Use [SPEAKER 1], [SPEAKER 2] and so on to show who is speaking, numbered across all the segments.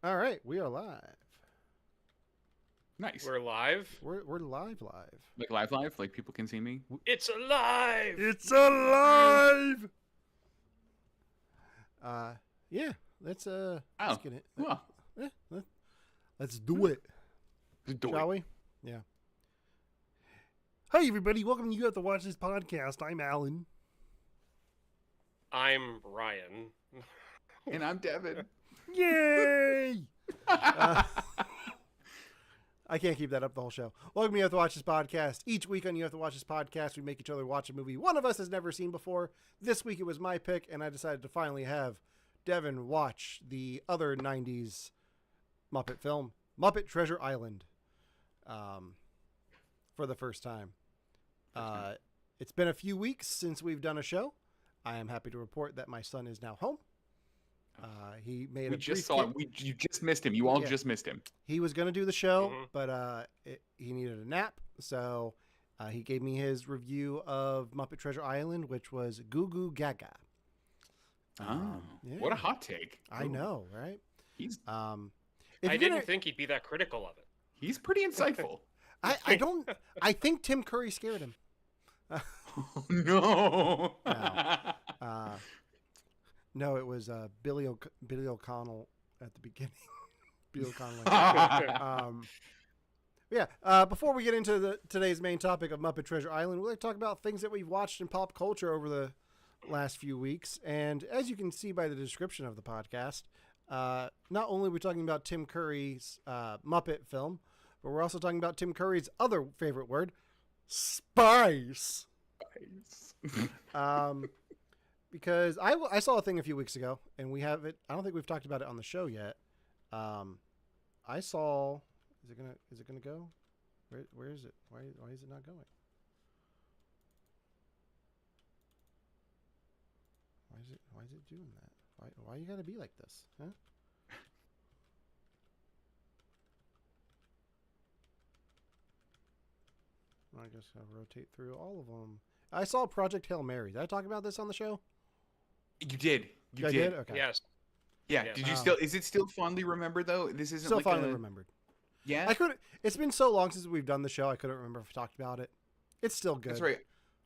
[SPEAKER 1] All right, we are live.
[SPEAKER 2] Nice.
[SPEAKER 3] We're live.
[SPEAKER 1] We're live.
[SPEAKER 2] Like live, like people can see me.
[SPEAKER 3] It's alive.
[SPEAKER 1] It's alive. Yeah. Let's
[SPEAKER 2] Oh,
[SPEAKER 1] get it.
[SPEAKER 2] well,
[SPEAKER 1] Yeah, let's do it,
[SPEAKER 2] just do
[SPEAKER 1] shall
[SPEAKER 2] it.
[SPEAKER 1] we? Yeah. Hi everybody, welcome you have to watch this podcast. I'm Alan.
[SPEAKER 3] I'm Ryan.
[SPEAKER 2] And I'm Devin.
[SPEAKER 1] Yay! I can't keep that up the whole show. Welcome to You Have to Watch This Podcast. Each week on You Have to Watch This Podcast, we make each other watch a movie one of us has never seen before. This week it was my pick, and I decided to finally have Devin watch the other 90s Muppet film, Muppet Treasure Island, for the first time. It's been a few weeks since we've done a show. I am happy to report that my son is now home. He made
[SPEAKER 2] We
[SPEAKER 1] a
[SPEAKER 2] just
[SPEAKER 1] brief
[SPEAKER 2] saw him. You just missed him. You all just missed him.
[SPEAKER 1] He was going to do the show,
[SPEAKER 3] Mhm.
[SPEAKER 1] but he needed a nap. So he gave me his review of Muppet Treasure Island, which was Goo Goo Gaga.
[SPEAKER 2] Oh,
[SPEAKER 1] yeah.
[SPEAKER 2] what a hot take.
[SPEAKER 1] I
[SPEAKER 2] Ooh,
[SPEAKER 1] know, right?
[SPEAKER 2] He's
[SPEAKER 1] If
[SPEAKER 3] I
[SPEAKER 1] you're
[SPEAKER 3] didn't
[SPEAKER 1] gonna-
[SPEAKER 3] think he'd be that critical of it.
[SPEAKER 2] he's pretty insightful.
[SPEAKER 1] I don't. I think Tim Curry scared him.
[SPEAKER 2] Oh, no.
[SPEAKER 1] No, it was Billy O'Connell at the beginning. Billy O'Connell. Before we get into today's main topic of Muppet Treasure Island, we'd like to talk about things that we've watched in pop culture over the last few weeks. And as you can see by the description of the podcast, not only are we talking about Tim Curry's Muppet film, but we're also talking about Tim Curry's other favorite word, spice. Because I saw a thing a few weeks ago, and we have it. I don't think we've talked about it on the show yet. I saw. Is it gonna go? Where is it? Why is it not going? Why is it doing that? Why you gotta be like this, huh? I guess I'll rotate through all of them. I saw Project Hail Mary. Did I talk about this on the show?
[SPEAKER 2] You did. You
[SPEAKER 1] I
[SPEAKER 2] did.
[SPEAKER 1] Okay.
[SPEAKER 3] Yes.
[SPEAKER 2] Yeah.
[SPEAKER 3] Yes.
[SPEAKER 2] Did you still? Is it still fondly remembered though? This isn't
[SPEAKER 1] Still
[SPEAKER 2] like
[SPEAKER 1] finally remembered.
[SPEAKER 2] Yeah.
[SPEAKER 1] I couldn't. It's been so long since we've done the show. I couldn't remember if we talked about it. It's still good.
[SPEAKER 2] That's right.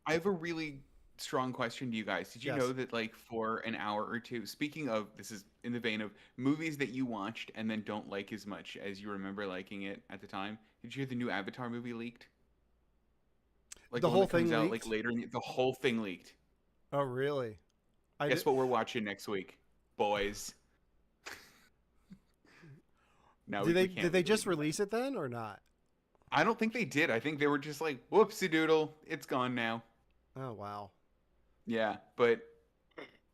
[SPEAKER 2] I have a really strong question to you guys. Did you
[SPEAKER 1] Yes.
[SPEAKER 2] know that, like, for an hour or two, speaking of, this is in the vein of movies that you watched and then don't like as much as you remember liking it at the time, did you hear the new Avatar movie leaked? Like
[SPEAKER 1] The
[SPEAKER 2] one
[SPEAKER 1] whole
[SPEAKER 2] that comes
[SPEAKER 1] thing
[SPEAKER 2] out
[SPEAKER 1] leaked?
[SPEAKER 2] like later the whole thing leaked.
[SPEAKER 1] Oh, really?
[SPEAKER 2] Guess what we're watching next week, boys? No,
[SPEAKER 1] Did
[SPEAKER 2] we
[SPEAKER 1] they
[SPEAKER 2] can't
[SPEAKER 1] did they
[SPEAKER 2] legally
[SPEAKER 1] just
[SPEAKER 2] do that.
[SPEAKER 1] release it then or not?
[SPEAKER 2] I don't think they did. I think they were just like, whoopsie doodle, it's gone now.
[SPEAKER 1] Oh wow.
[SPEAKER 2] Yeah, but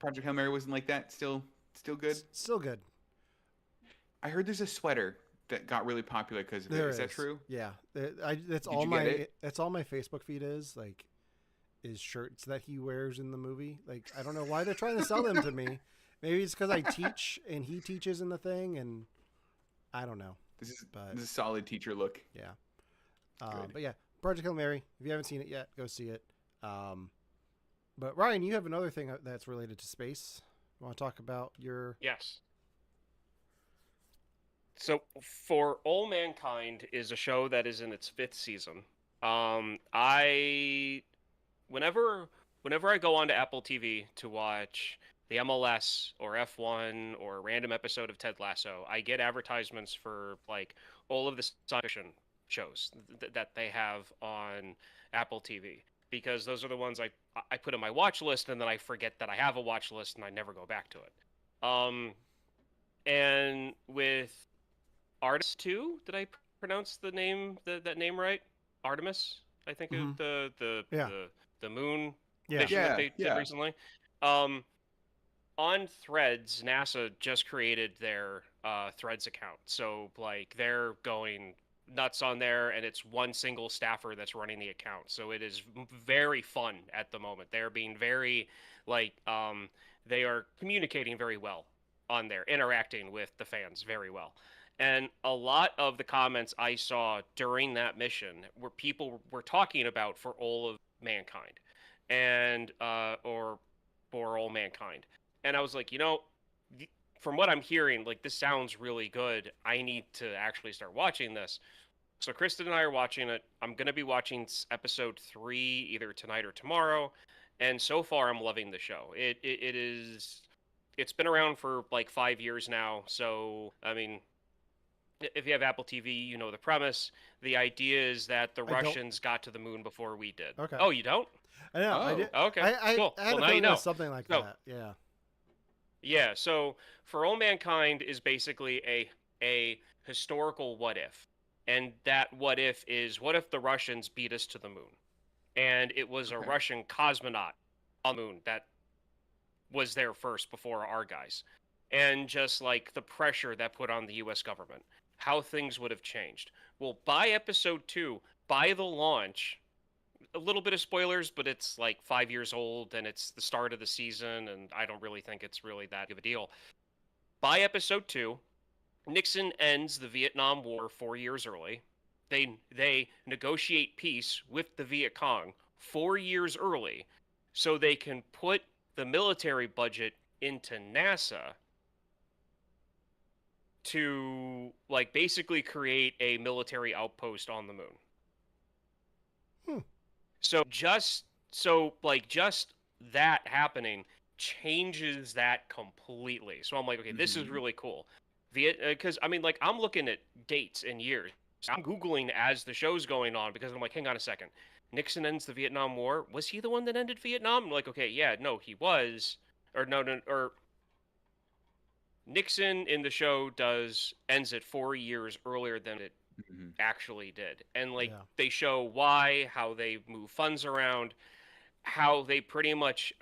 [SPEAKER 2] Project Hail Mary wasn't like that. Still good.
[SPEAKER 1] Still good.
[SPEAKER 2] I heard there's a sweater that got really popular because of it.
[SPEAKER 1] There
[SPEAKER 2] Is that true?
[SPEAKER 1] Yeah. That's
[SPEAKER 2] Did
[SPEAKER 1] all
[SPEAKER 2] you get
[SPEAKER 1] my
[SPEAKER 2] it?
[SPEAKER 1] that's all my Facebook feed is shirts that he wears in the movie. Like I don't know why they're trying to sell them to me. Maybe it's because I teach and he teaches in the thing, and I don't know.
[SPEAKER 2] This is
[SPEAKER 1] But-
[SPEAKER 2] this is a solid teacher look.
[SPEAKER 1] Yeah.
[SPEAKER 2] Good.
[SPEAKER 1] But yeah, Project Hail Mary. If you haven't seen it yet, go see it. But Ryan, you have another thing that's related to space. You want to talk about your?
[SPEAKER 3] Yes. So, For All Mankind is a show that is in its 5th season. I whenever I go onto Apple TV to watch the MLS or F1 or a random episode of Ted Lasso, I get advertisements for like all of the science fiction shows that they have on Apple TV, because those are the ones I put in my watch list, and then I forget that I have a watch list and I never go back to it. And with Artemis 2, did I pronounce that name right? Artemis, I think
[SPEAKER 1] Mhm.
[SPEAKER 3] the moon
[SPEAKER 1] Yeah.
[SPEAKER 3] mission that they
[SPEAKER 2] Yeah.
[SPEAKER 3] did recently. On Threads, NASA just created their Threads account, so like they're going nuts on there, and it's one single staffer that's running the account. So it is very fun at the moment. They're being very they are communicating very well on there, interacting with the fans very well. And a lot of the comments I saw during that mission were people were talking about For All of Mankind, and or For All Mankind. And I was like, from what I'm hearing, like this sounds really good. I need to actually start watching this. So Kristen and I are watching it. I'm gonna be watching episode 3 either tonight or tomorrow, and so far I'm loving the show. It is. It's been around for like 5 years now. So I mean, if you have Apple TV, you know the premise. The idea is that the
[SPEAKER 1] I don't.
[SPEAKER 3] Russians got to the moon before we did.
[SPEAKER 1] Okay.
[SPEAKER 3] Oh, you don't?
[SPEAKER 1] I know. I
[SPEAKER 2] Oh.
[SPEAKER 1] did.
[SPEAKER 3] Okay. Cool.
[SPEAKER 1] I had
[SPEAKER 3] Well,
[SPEAKER 1] a
[SPEAKER 3] now
[SPEAKER 1] feeling
[SPEAKER 3] you
[SPEAKER 1] it
[SPEAKER 3] know.
[SPEAKER 1] was something like
[SPEAKER 3] So,
[SPEAKER 1] that. Yeah.
[SPEAKER 3] yeah. So For All Mankind is basically a historical what if, and that what if is what if the Russians beat us to the moon, and it was a
[SPEAKER 2] Okay.
[SPEAKER 3] Russian cosmonaut on the moon that was there first before our guys, and just like the pressure that put on the U.S. government, how things would have changed. Well, by episode 2, by the launch, a little bit of spoilers, but it's like 5 years old and it's the start of the season, and I don't really think it's really that big of a deal. By episode 2, Nixon ends the Vietnam War 4 years early. They negotiate peace with the Viet Cong 4 years early, so they can put the military budget into NASA to like basically create a military outpost on the moon. Just that happening changes that completely. So I'm like, okay, this is really cool. Because I mean, like, I'm looking at dates and years. I'm Googling as the show's going on because I'm like, hang on a second. Nixon ends the Vietnam War. Was he the one that ended Vietnam? I'm like, okay, yeah, no, he was. Or no, or Nixon in the show ends it 4 years earlier than it actually did. And like they show why, how they move funds around, how they pretty much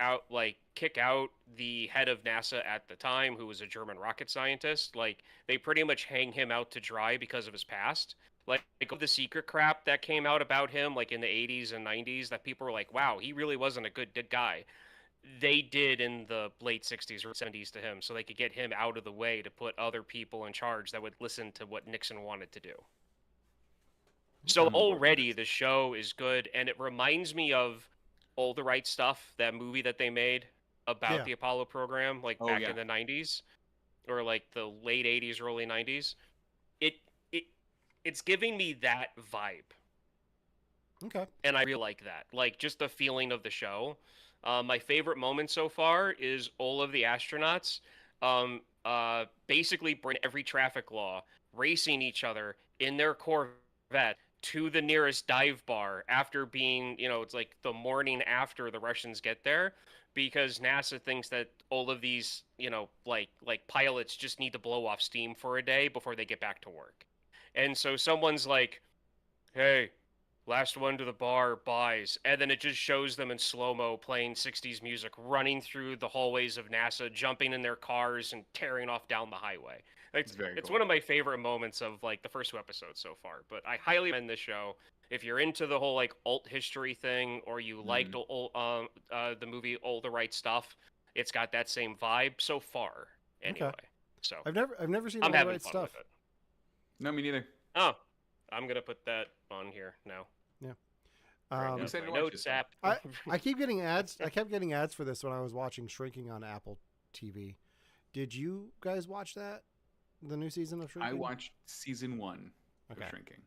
[SPEAKER 3] kick out the head of NASA at the time, who was a German rocket scientist. Like they pretty much hang him out to dry because of his past. Like the secret crap that came out about him, like in the 80s and 90s, that people were like, wow, he really wasn't a good guy. They did in the late 60s or 70s to him so they could get him out of the way to put other people in charge that would listen to what Nixon wanted to do. So already the show is good, and it reminds me of All the Right Stuff, that movie that they made about the Apollo program, like back in the 90s, or like the late 80s, early 90s. It's giving me that vibe.
[SPEAKER 1] Okay.
[SPEAKER 3] And I really like that. Like, just the feeling of the show. My favorite moment so far is all of the astronauts basically break every traffic law, racing each other in their Corvette to the nearest dive bar after being, it's like the morning after the Russians get there, because NASA thinks that all of these, like pilots just need to blow off steam for a day before they get back to work. And so someone's like, hey, last one to the bar buys. And then it just shows them in slow-mo playing 60s music, running through the hallways of NASA, jumping in their cars and tearing off down the highway. It's
[SPEAKER 2] cool.
[SPEAKER 3] One of my favorite moments of like the first 2 episodes so far. But I highly recommend this show. If you're into the whole like alt history thing, or you liked the movie All the Right Stuff, it's got that same vibe so far. Anyway, so
[SPEAKER 1] I've never seen
[SPEAKER 3] I'm
[SPEAKER 1] All the
[SPEAKER 3] having
[SPEAKER 1] Right
[SPEAKER 3] fun
[SPEAKER 1] Stuff.
[SPEAKER 3] with it.
[SPEAKER 2] No, me neither.
[SPEAKER 3] Oh, I'm gonna put that on here now.
[SPEAKER 1] Yeah.
[SPEAKER 2] I'm excited to watch
[SPEAKER 3] Notes
[SPEAKER 2] it.
[SPEAKER 3] app.
[SPEAKER 1] I keep getting ads. I kept getting ads for this when I was watching Shrinking on Apple TV. Did you guys watch that? The new season of Shrinking?
[SPEAKER 2] I watched season 1 of Shrinking.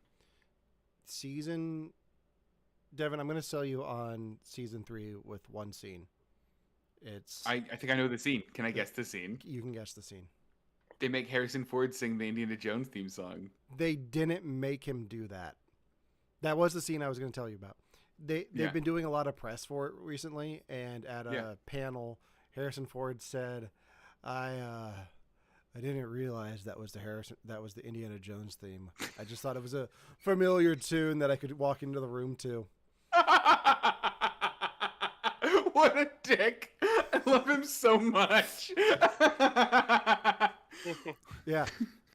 [SPEAKER 1] Devin, I'm going to sell you on season 3 with one scene.
[SPEAKER 2] I think I know the scene. Can I guess the scene?
[SPEAKER 1] You can guess the scene.
[SPEAKER 2] They make Harrison Ford sing the Indiana Jones theme song.
[SPEAKER 1] They didn't make him do that. That was the scene I was going to tell you about. They've been doing a lot of press for it recently, and at a panel, Harrison Ford said, "I didn't realize that was the Indiana Jones theme. I just thought it was a familiar tune that I could walk into the room to."
[SPEAKER 2] What a dick! I love him so much.
[SPEAKER 1] Yeah.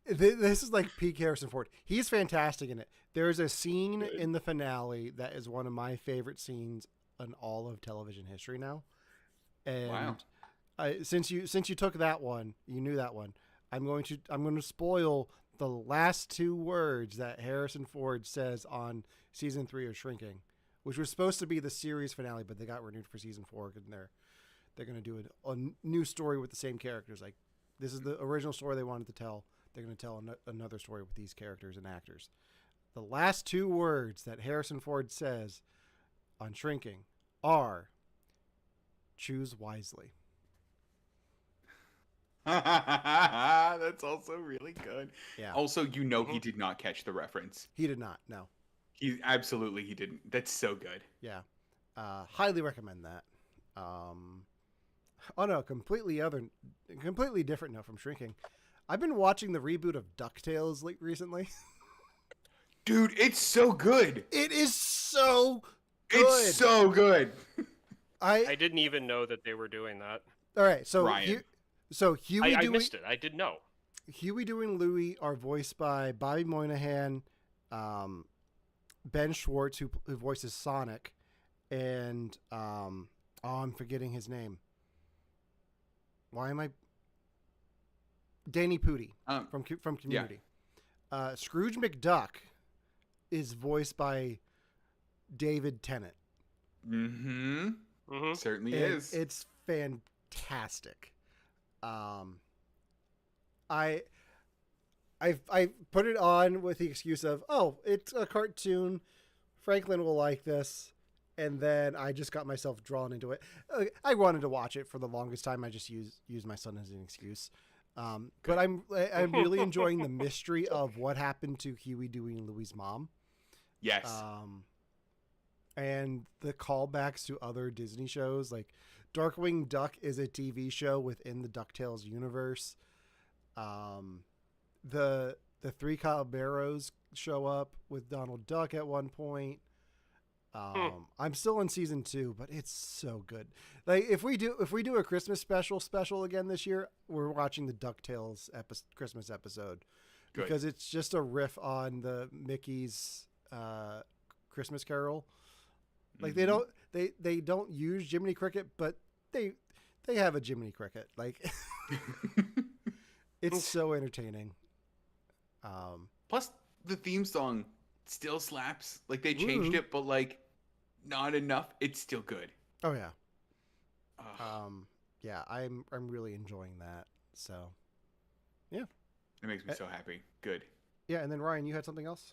[SPEAKER 1] This is like peak Harrison Ford. He's fantastic in it. There's a scene in the finale that is one of my favorite scenes in all of television history now. And since you took that one, you knew that one. I'm going to spoil the last 2 words that Harrison Ford says on season 3 of Shrinking, which was supposed to be the series finale, but they got renewed for season 4, and they're going to do a new story with the same characters. Like, This is the original story they wanted to tell. They're going to tell another story with these characters and actors. The last 2 words that Harrison Ford says on Shrinking are choose wisely.
[SPEAKER 2] That's also really good.
[SPEAKER 1] Yeah.
[SPEAKER 2] Also, he did not catch the reference.
[SPEAKER 1] He did not, no.
[SPEAKER 2] He didn't. That's so good.
[SPEAKER 1] Yeah. Highly recommend that. On a completely different note from Shrinking, I've been watching the reboot of DuckTales recently.
[SPEAKER 2] Dude, it's so good.
[SPEAKER 1] It is so good.
[SPEAKER 2] It's so good.
[SPEAKER 3] I didn't even know that they were doing that.
[SPEAKER 1] All right, so
[SPEAKER 2] Ryan.
[SPEAKER 1] Huey
[SPEAKER 3] I
[SPEAKER 1] Dewey,
[SPEAKER 3] missed it. I didn't know.
[SPEAKER 1] Huey, Dewey, and Louie are voiced by Bobby Moynihan, Ben Schwartz, who voices Sonic, and I'm forgetting his name. Why am I? Danny Pudi from Community. Yeah. Scrooge McDuck is voiced by David Tennant.
[SPEAKER 2] Mm-hmm. Certainly
[SPEAKER 1] and
[SPEAKER 2] is.
[SPEAKER 1] It's fantastic. I put it on with the excuse of, oh, it's a cartoon. Franklin will like this. And then I just got myself drawn into it. I wanted to watch it for the longest time. I just used my son as an excuse. But I'm really enjoying the mystery of what happened to Huey, Dewey, and Louie's mom.
[SPEAKER 2] Yes.
[SPEAKER 1] And the callbacks to other Disney shows, like Darkwing Duck is a TV show within the DuckTales universe. The Three Caballeros show up with Donald Duck at one point. I'm still in season 2, but it's so good. Like if we do a Christmas special again this year, we're watching the DuckTales Christmas episode. Good. Because it's just a riff on the Mickey's Christmas Carol. Like they don't use Jiminy Cricket, but they have a Jiminy Cricket. Like it's so entertaining.
[SPEAKER 2] Plus the theme song still slaps. Like they changed it, but like not enough. It's still good.
[SPEAKER 1] Oh yeah. Yeah, I'm really enjoying that. So yeah.
[SPEAKER 2] It makes me so happy. Good.
[SPEAKER 1] Yeah, and then Ryan, you had something else?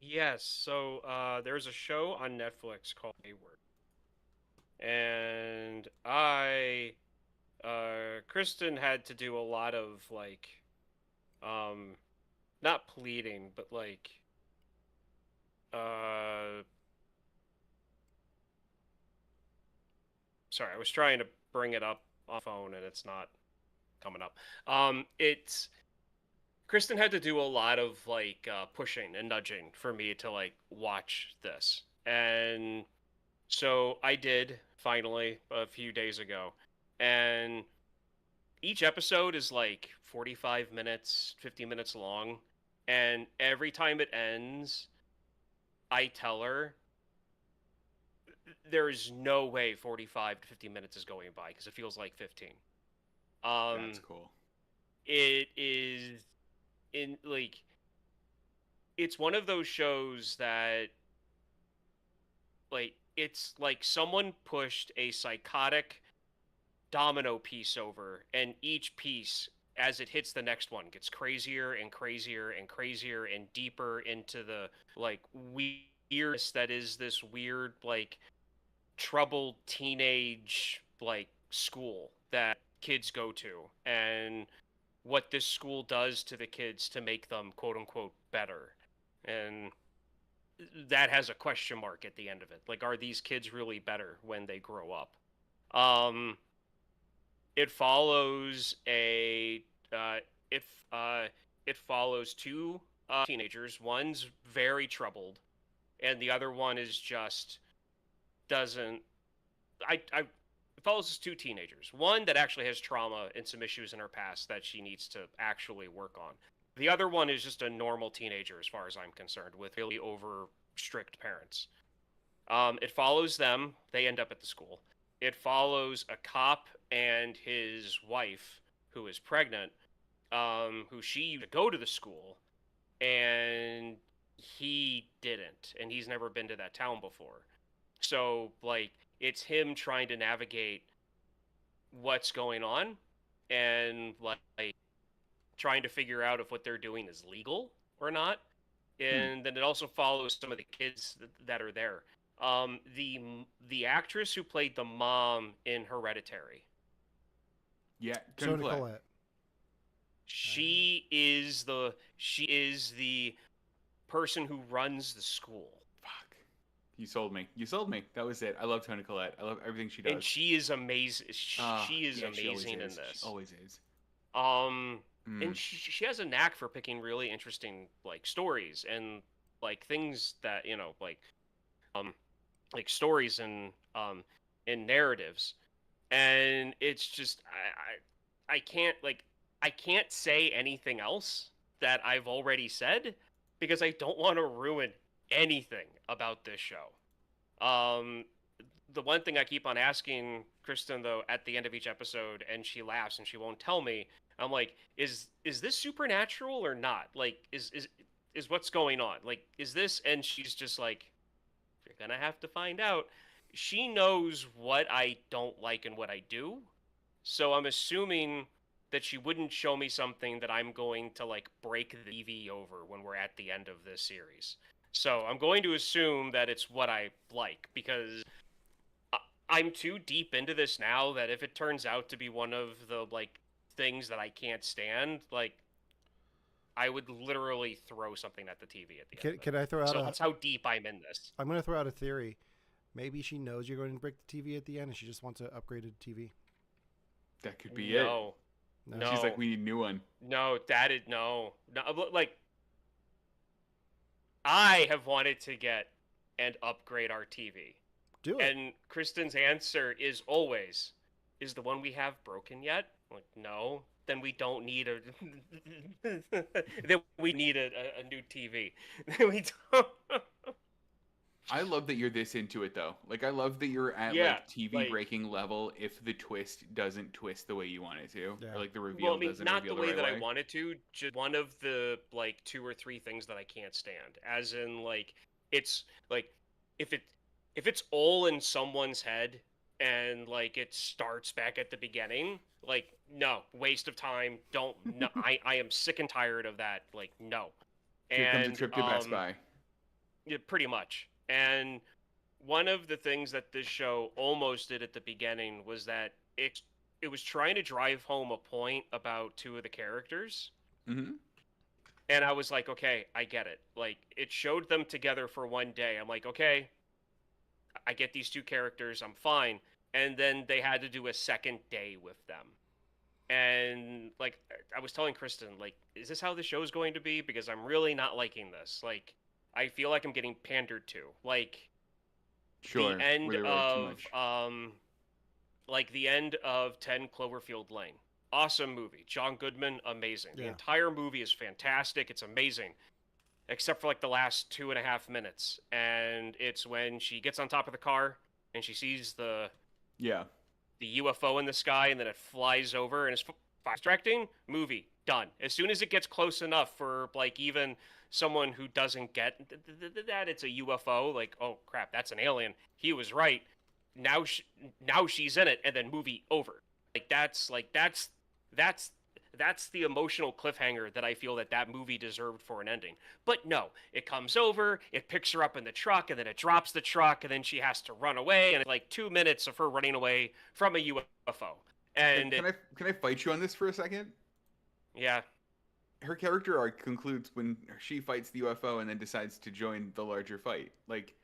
[SPEAKER 3] Yes, so there's a show on Netflix called Hayward. And Kristen had to do a lot of like not pleading, but like sorry, I was trying to bring it up on phone and it's not coming up. Kristen had to do a lot of like pushing and nudging for me to like watch this. And so I did finally a few days ago. And each episode is like 45 minutes, 50 minutes long. And every time it ends, I tell her there is no way 45 to 50 minutes is going by because it feels like 15.
[SPEAKER 2] That's cool.
[SPEAKER 3] It is it's one of those shows that like it's like someone pushed a psychotic domino piece over, and each piece as it hits the next one gets crazier and crazier and crazier and deeper into the like weirdness that is this weird like troubled teenage like school that kids go to, and what this school does to the kids to make them quote unquote better. And that has a question mark at the end of it. Like, are these kids really better when they grow up? It follows it follows two teenagers. One's very troubled, and the other one is just doesn't. It follows two teenagers. One that actually has trauma and some issues in her past that she needs to actually work on. The other one is just a normal teenager, as far as I'm concerned, with really over strict parents. It follows them. They end up at the school. It follows a cop and his wife, who is pregnant, who she used to go to the school, and he didn't, and he's never been to that town before. So, like, it's him trying to navigate what's going on, and like trying to figure out if what they're doing is legal or not. And then it also follows some of the kids that are there. The actress who played the mom in Hereditary,
[SPEAKER 2] Yeah, Toni
[SPEAKER 1] Toni
[SPEAKER 2] Collette.
[SPEAKER 1] Collette.
[SPEAKER 3] she is the person who runs the school.
[SPEAKER 2] Fuck. You sold me. You sold me. That was it. I love Toni Collette. I love everything she does.
[SPEAKER 3] And she is amazing. She is
[SPEAKER 2] Yeah, she always
[SPEAKER 3] amazing in
[SPEAKER 2] is.
[SPEAKER 3] this.
[SPEAKER 2] She always is.
[SPEAKER 3] And she has a knack for picking really interesting like stories and like things that like stories and narratives. And it's just I can't say anything else that I've already said because I don't want to ruin anything about this show. Um, the one thing I keep on asking Kristen though at the end of each episode, and she laughs and she won't tell me. I'm like, is this supernatural or not? Like, is what's going on? Like, is this? And she's just like, you're gonna have to find out. She knows what I don't like and what I do, so I'm assuming that she wouldn't show me something that I'm going to like break the TV over when we're at the end of this series. So I'm going to assume that it's what I like because I'm too deep into this now that if it turns out to be one of the like things that I can't stand, like I would literally throw something at the TV at the end.
[SPEAKER 1] Can I throw out
[SPEAKER 3] so that's how deep I'm in this.
[SPEAKER 1] I'm going to throw out a theory. Maybe she knows you're going to break the TV at the end, and she just wants an upgraded TV.
[SPEAKER 2] That could be it.
[SPEAKER 3] No.
[SPEAKER 2] She's like, we need a new one.
[SPEAKER 3] No, no. Like, I have wanted to get and upgrade our TV.
[SPEAKER 1] Do it.
[SPEAKER 3] And Kristen's answer is always, is the one we have broken yet? I'm like, no. Then we don't need a. Then we need a new TV. We don't.
[SPEAKER 2] I love that you're this into it though. Like I love that you're at like TV breaking level if the twist doesn't twist the way you want it to, or like the reveal doesn't
[SPEAKER 3] not
[SPEAKER 2] reveal
[SPEAKER 3] the way
[SPEAKER 2] right
[SPEAKER 3] that I want it to. Just one of the like 2 or 3 things that I can't stand. As in, like it's like if it's all in someone's head and like it starts back at the beginning, like no, waste of time. Don't. No, I am sick and tired of that. Like no.
[SPEAKER 2] Here comes a trip to Best Buy.
[SPEAKER 3] Yeah, pretty much. And one of the things that this show almost did at the beginning was that it was trying to drive home a point about 2 of the characters.
[SPEAKER 2] Mm-hmm.
[SPEAKER 3] And I was like, okay, I get it. Like, it showed them together for one day. I'm like, okay, I get these 2 characters. I'm fine. And then they had to do a second day with them. And, like, I was telling Kristen, like, is this how the show's going to be? Because I'm really not liking this. Like, I feel like I'm getting pandered to. Like,
[SPEAKER 2] sure,
[SPEAKER 3] the end of, like, the end of 10 Cloverfield Lane. Awesome movie. John Goodman, amazing. Yeah. The entire movie is fantastic. It's amazing. Except for, like, the last 2.5 minutes. And it's when she gets on top of the car and she sees the UFO in the sky and then it flies over and it's distracting. Movie. Done. As soon as it gets close enough for, like, even someone who doesn't get that it's a UFO, like, oh crap, that's an alien. He was right. Now she's in it, and then movie over. Like that's the emotional cliffhanger that I feel that movie deserved for an ending. But no, it comes over, it picks her up in the truck, and then it drops the truck, and then she has to run away, and it's like 2 minutes of her running away from a UFO. And
[SPEAKER 2] can I fight you on this for a second?
[SPEAKER 3] Yeah.
[SPEAKER 2] Her character arc concludes when she fights the UFO and then decides to join the larger fight. Like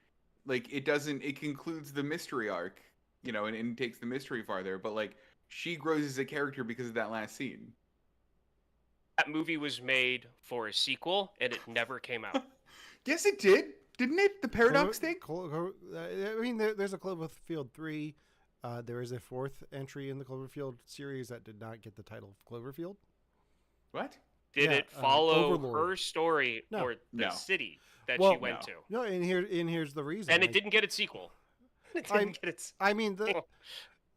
[SPEAKER 2] it concludes the mystery arc, you know, and takes the mystery farther, but like she grows as a character because of that last scene.
[SPEAKER 3] That movie was made for a sequel and it never came out.
[SPEAKER 2] Yes, it did. Didn't it? The Paradox thing?
[SPEAKER 1] I mean, there's a Cloverfield 3. There is a 4th entry in the Cloverfield series that did not get the title of Cloverfield.
[SPEAKER 2] What?
[SPEAKER 3] Did it follow her story or the city that she went to?
[SPEAKER 1] No, and here's the reason.
[SPEAKER 3] And it didn't get its sequel. It didn't get its.
[SPEAKER 1] I mean,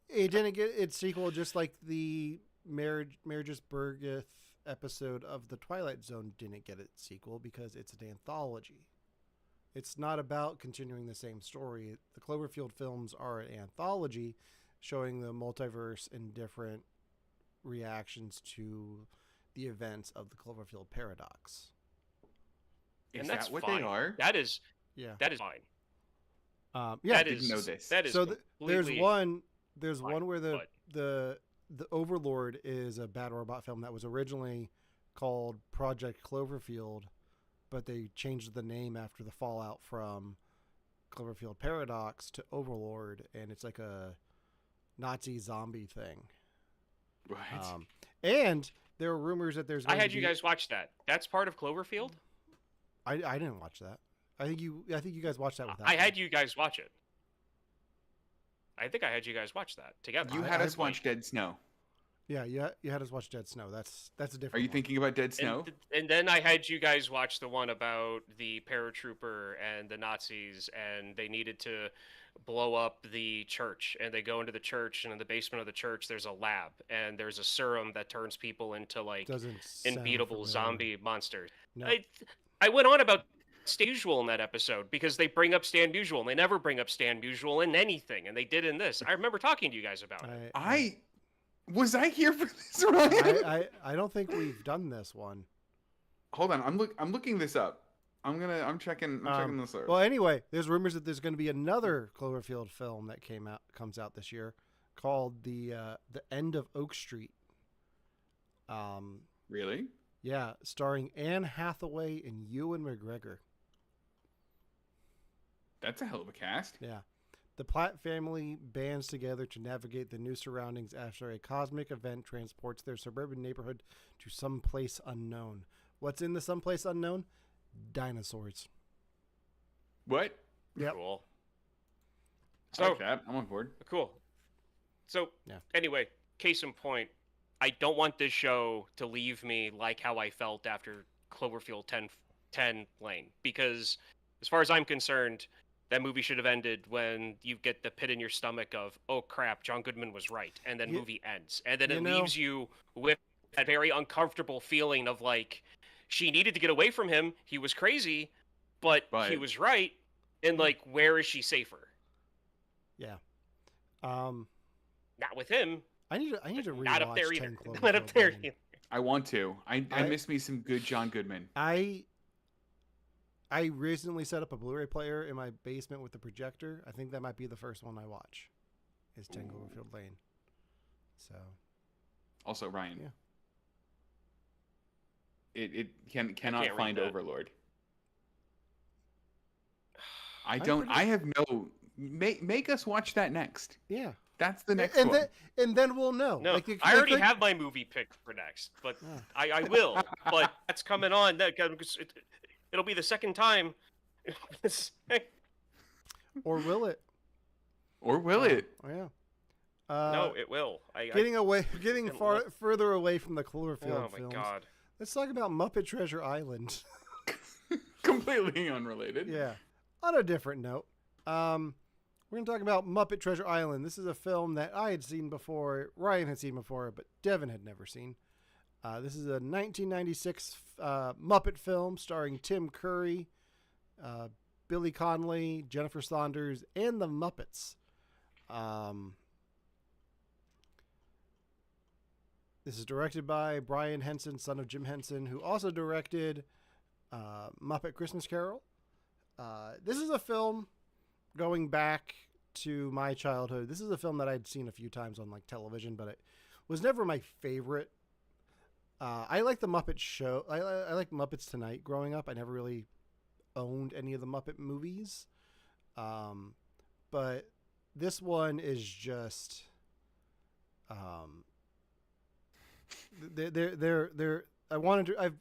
[SPEAKER 1] it didn't get its sequel, just like the Marriages Burgeth episode of The Twilight Zone didn't get its sequel because it's an anthology. It's not about continuing the same story. The Cloverfield films are an anthology showing the multiverse in different reactions to the events of the Cloverfield paradox.
[SPEAKER 2] Is
[SPEAKER 3] And that's
[SPEAKER 2] that what
[SPEAKER 3] fine.
[SPEAKER 2] they are?
[SPEAKER 3] That is
[SPEAKER 1] Yeah.
[SPEAKER 3] fine.
[SPEAKER 1] Yeah.
[SPEAKER 2] I didn't know this.
[SPEAKER 3] That is
[SPEAKER 1] So there's
[SPEAKER 3] completely
[SPEAKER 1] one
[SPEAKER 3] fine,
[SPEAKER 1] where
[SPEAKER 3] but
[SPEAKER 1] the Overlord is a bad robot film that was originally called Project Cloverfield, but they changed the name after the fallout from Cloverfield Paradox to Overlord, and it's like a Nazi zombie thing.
[SPEAKER 2] What?
[SPEAKER 1] And there are rumors that there's.
[SPEAKER 3] I had you guys watch that. That's part of Cloverfield.
[SPEAKER 1] I didn't watch that. I think you guys watched that without.
[SPEAKER 3] I had you guys watch it. I think I had you guys watch that together.
[SPEAKER 2] You had us watch Dead Snow.
[SPEAKER 1] Yeah, you had us watch Dead Snow. That's a different.
[SPEAKER 2] Are you
[SPEAKER 1] one.
[SPEAKER 2] thinking about Dead Snow?
[SPEAKER 3] And then I had you guys watch the one about the paratrooper and the Nazis, and they needed to blow up the church. And they go into the church, and in the basement of the church, there's a lab, and there's a serum that turns people into like
[SPEAKER 1] Doesn't sound
[SPEAKER 3] unbeatable
[SPEAKER 1] familiar.
[SPEAKER 3] zombie monsters.
[SPEAKER 1] No.
[SPEAKER 3] I went on about Stan Musial in that episode because they bring up Stan Musial, and they never bring up Stan Musial in anything, and they did in this. I remember talking to you guys about it.
[SPEAKER 2] Was I here for this, Ryan?
[SPEAKER 1] I don't think we've done this one.
[SPEAKER 2] Hold on, I'm looking this up. I'm checking this out.
[SPEAKER 1] Well, anyway, there's rumors that there's going to be another Cloverfield film that comes out this year called the End of Oak Street.
[SPEAKER 2] Really?
[SPEAKER 1] Yeah, starring Anne Hathaway and Ewan McGregor.
[SPEAKER 2] That's a hell of a cast.
[SPEAKER 1] Yeah. The Platt family bands together to navigate the new surroundings after a cosmic event transports their suburban neighborhood to someplace unknown. What's in the someplace unknown? Dinosaurs.
[SPEAKER 2] What?
[SPEAKER 1] Yep.
[SPEAKER 3] Cool.
[SPEAKER 2] I like that. I'm on board.
[SPEAKER 3] Cool. So,
[SPEAKER 1] Yeah.
[SPEAKER 3] Anyway, case in point, I don't want this show to leave me like how I felt after Cloverfield 10 Lane, because as far as I'm concerned, that movie should have ended when you get the pit in your stomach of, oh crap, John Goodman was right, and then movie ends. And then it leaves you with that very uncomfortable feeling of like, she needed to get away from him, he was crazy, but he was right, and like, where is she safer?
[SPEAKER 1] Yeah.
[SPEAKER 3] Not with him.
[SPEAKER 1] I need to rewatch
[SPEAKER 3] Not up there
[SPEAKER 1] 10
[SPEAKER 3] either.
[SPEAKER 1] Cloverfield
[SPEAKER 3] Not up there
[SPEAKER 1] Lane.
[SPEAKER 3] either.
[SPEAKER 2] I want to. I miss me some good John Goodman.
[SPEAKER 1] I recently set up a Blu-ray player in my basement with the projector. I think that might be the first one I watch. Is 10 Cloverfield Lane. So.
[SPEAKER 2] Also, Ryan.
[SPEAKER 1] Yeah.
[SPEAKER 2] It cannot find Overlord. I have no. Make us watch that next.
[SPEAKER 1] Yeah.
[SPEAKER 2] That's the next one.
[SPEAKER 1] And then we'll know.
[SPEAKER 3] No,
[SPEAKER 1] like,
[SPEAKER 3] I already have my movie pick for next, but I will. But that's coming on. It'll be the second time.
[SPEAKER 1] Or will it?
[SPEAKER 2] Or will it?
[SPEAKER 1] Oh, yeah.
[SPEAKER 3] No, it will.
[SPEAKER 1] Getting further away from the Cloverfield films.
[SPEAKER 3] Oh my god.
[SPEAKER 1] Let's talk about Muppet Treasure Island.
[SPEAKER 2] Completely unrelated.
[SPEAKER 1] Yeah. On a different note, we're going to talk about Muppet Treasure Island. This is a film that I had seen before, Ryan had seen before, but Devin had never seen. This is a 1996 Muppet film starring Tim Curry, Billy Connolly, Jennifer Saunders, and the Muppets. This is directed by Brian Henson, son of Jim Henson, who also directed Muppet Christmas Carol. This is a film going back to my childhood. This is a film that I'd seen a few times on like television, but it was never my favorite. I like the Muppet Show. I like Muppets Tonight growing up. I never really owned any of the Muppet movies. But this one is just I've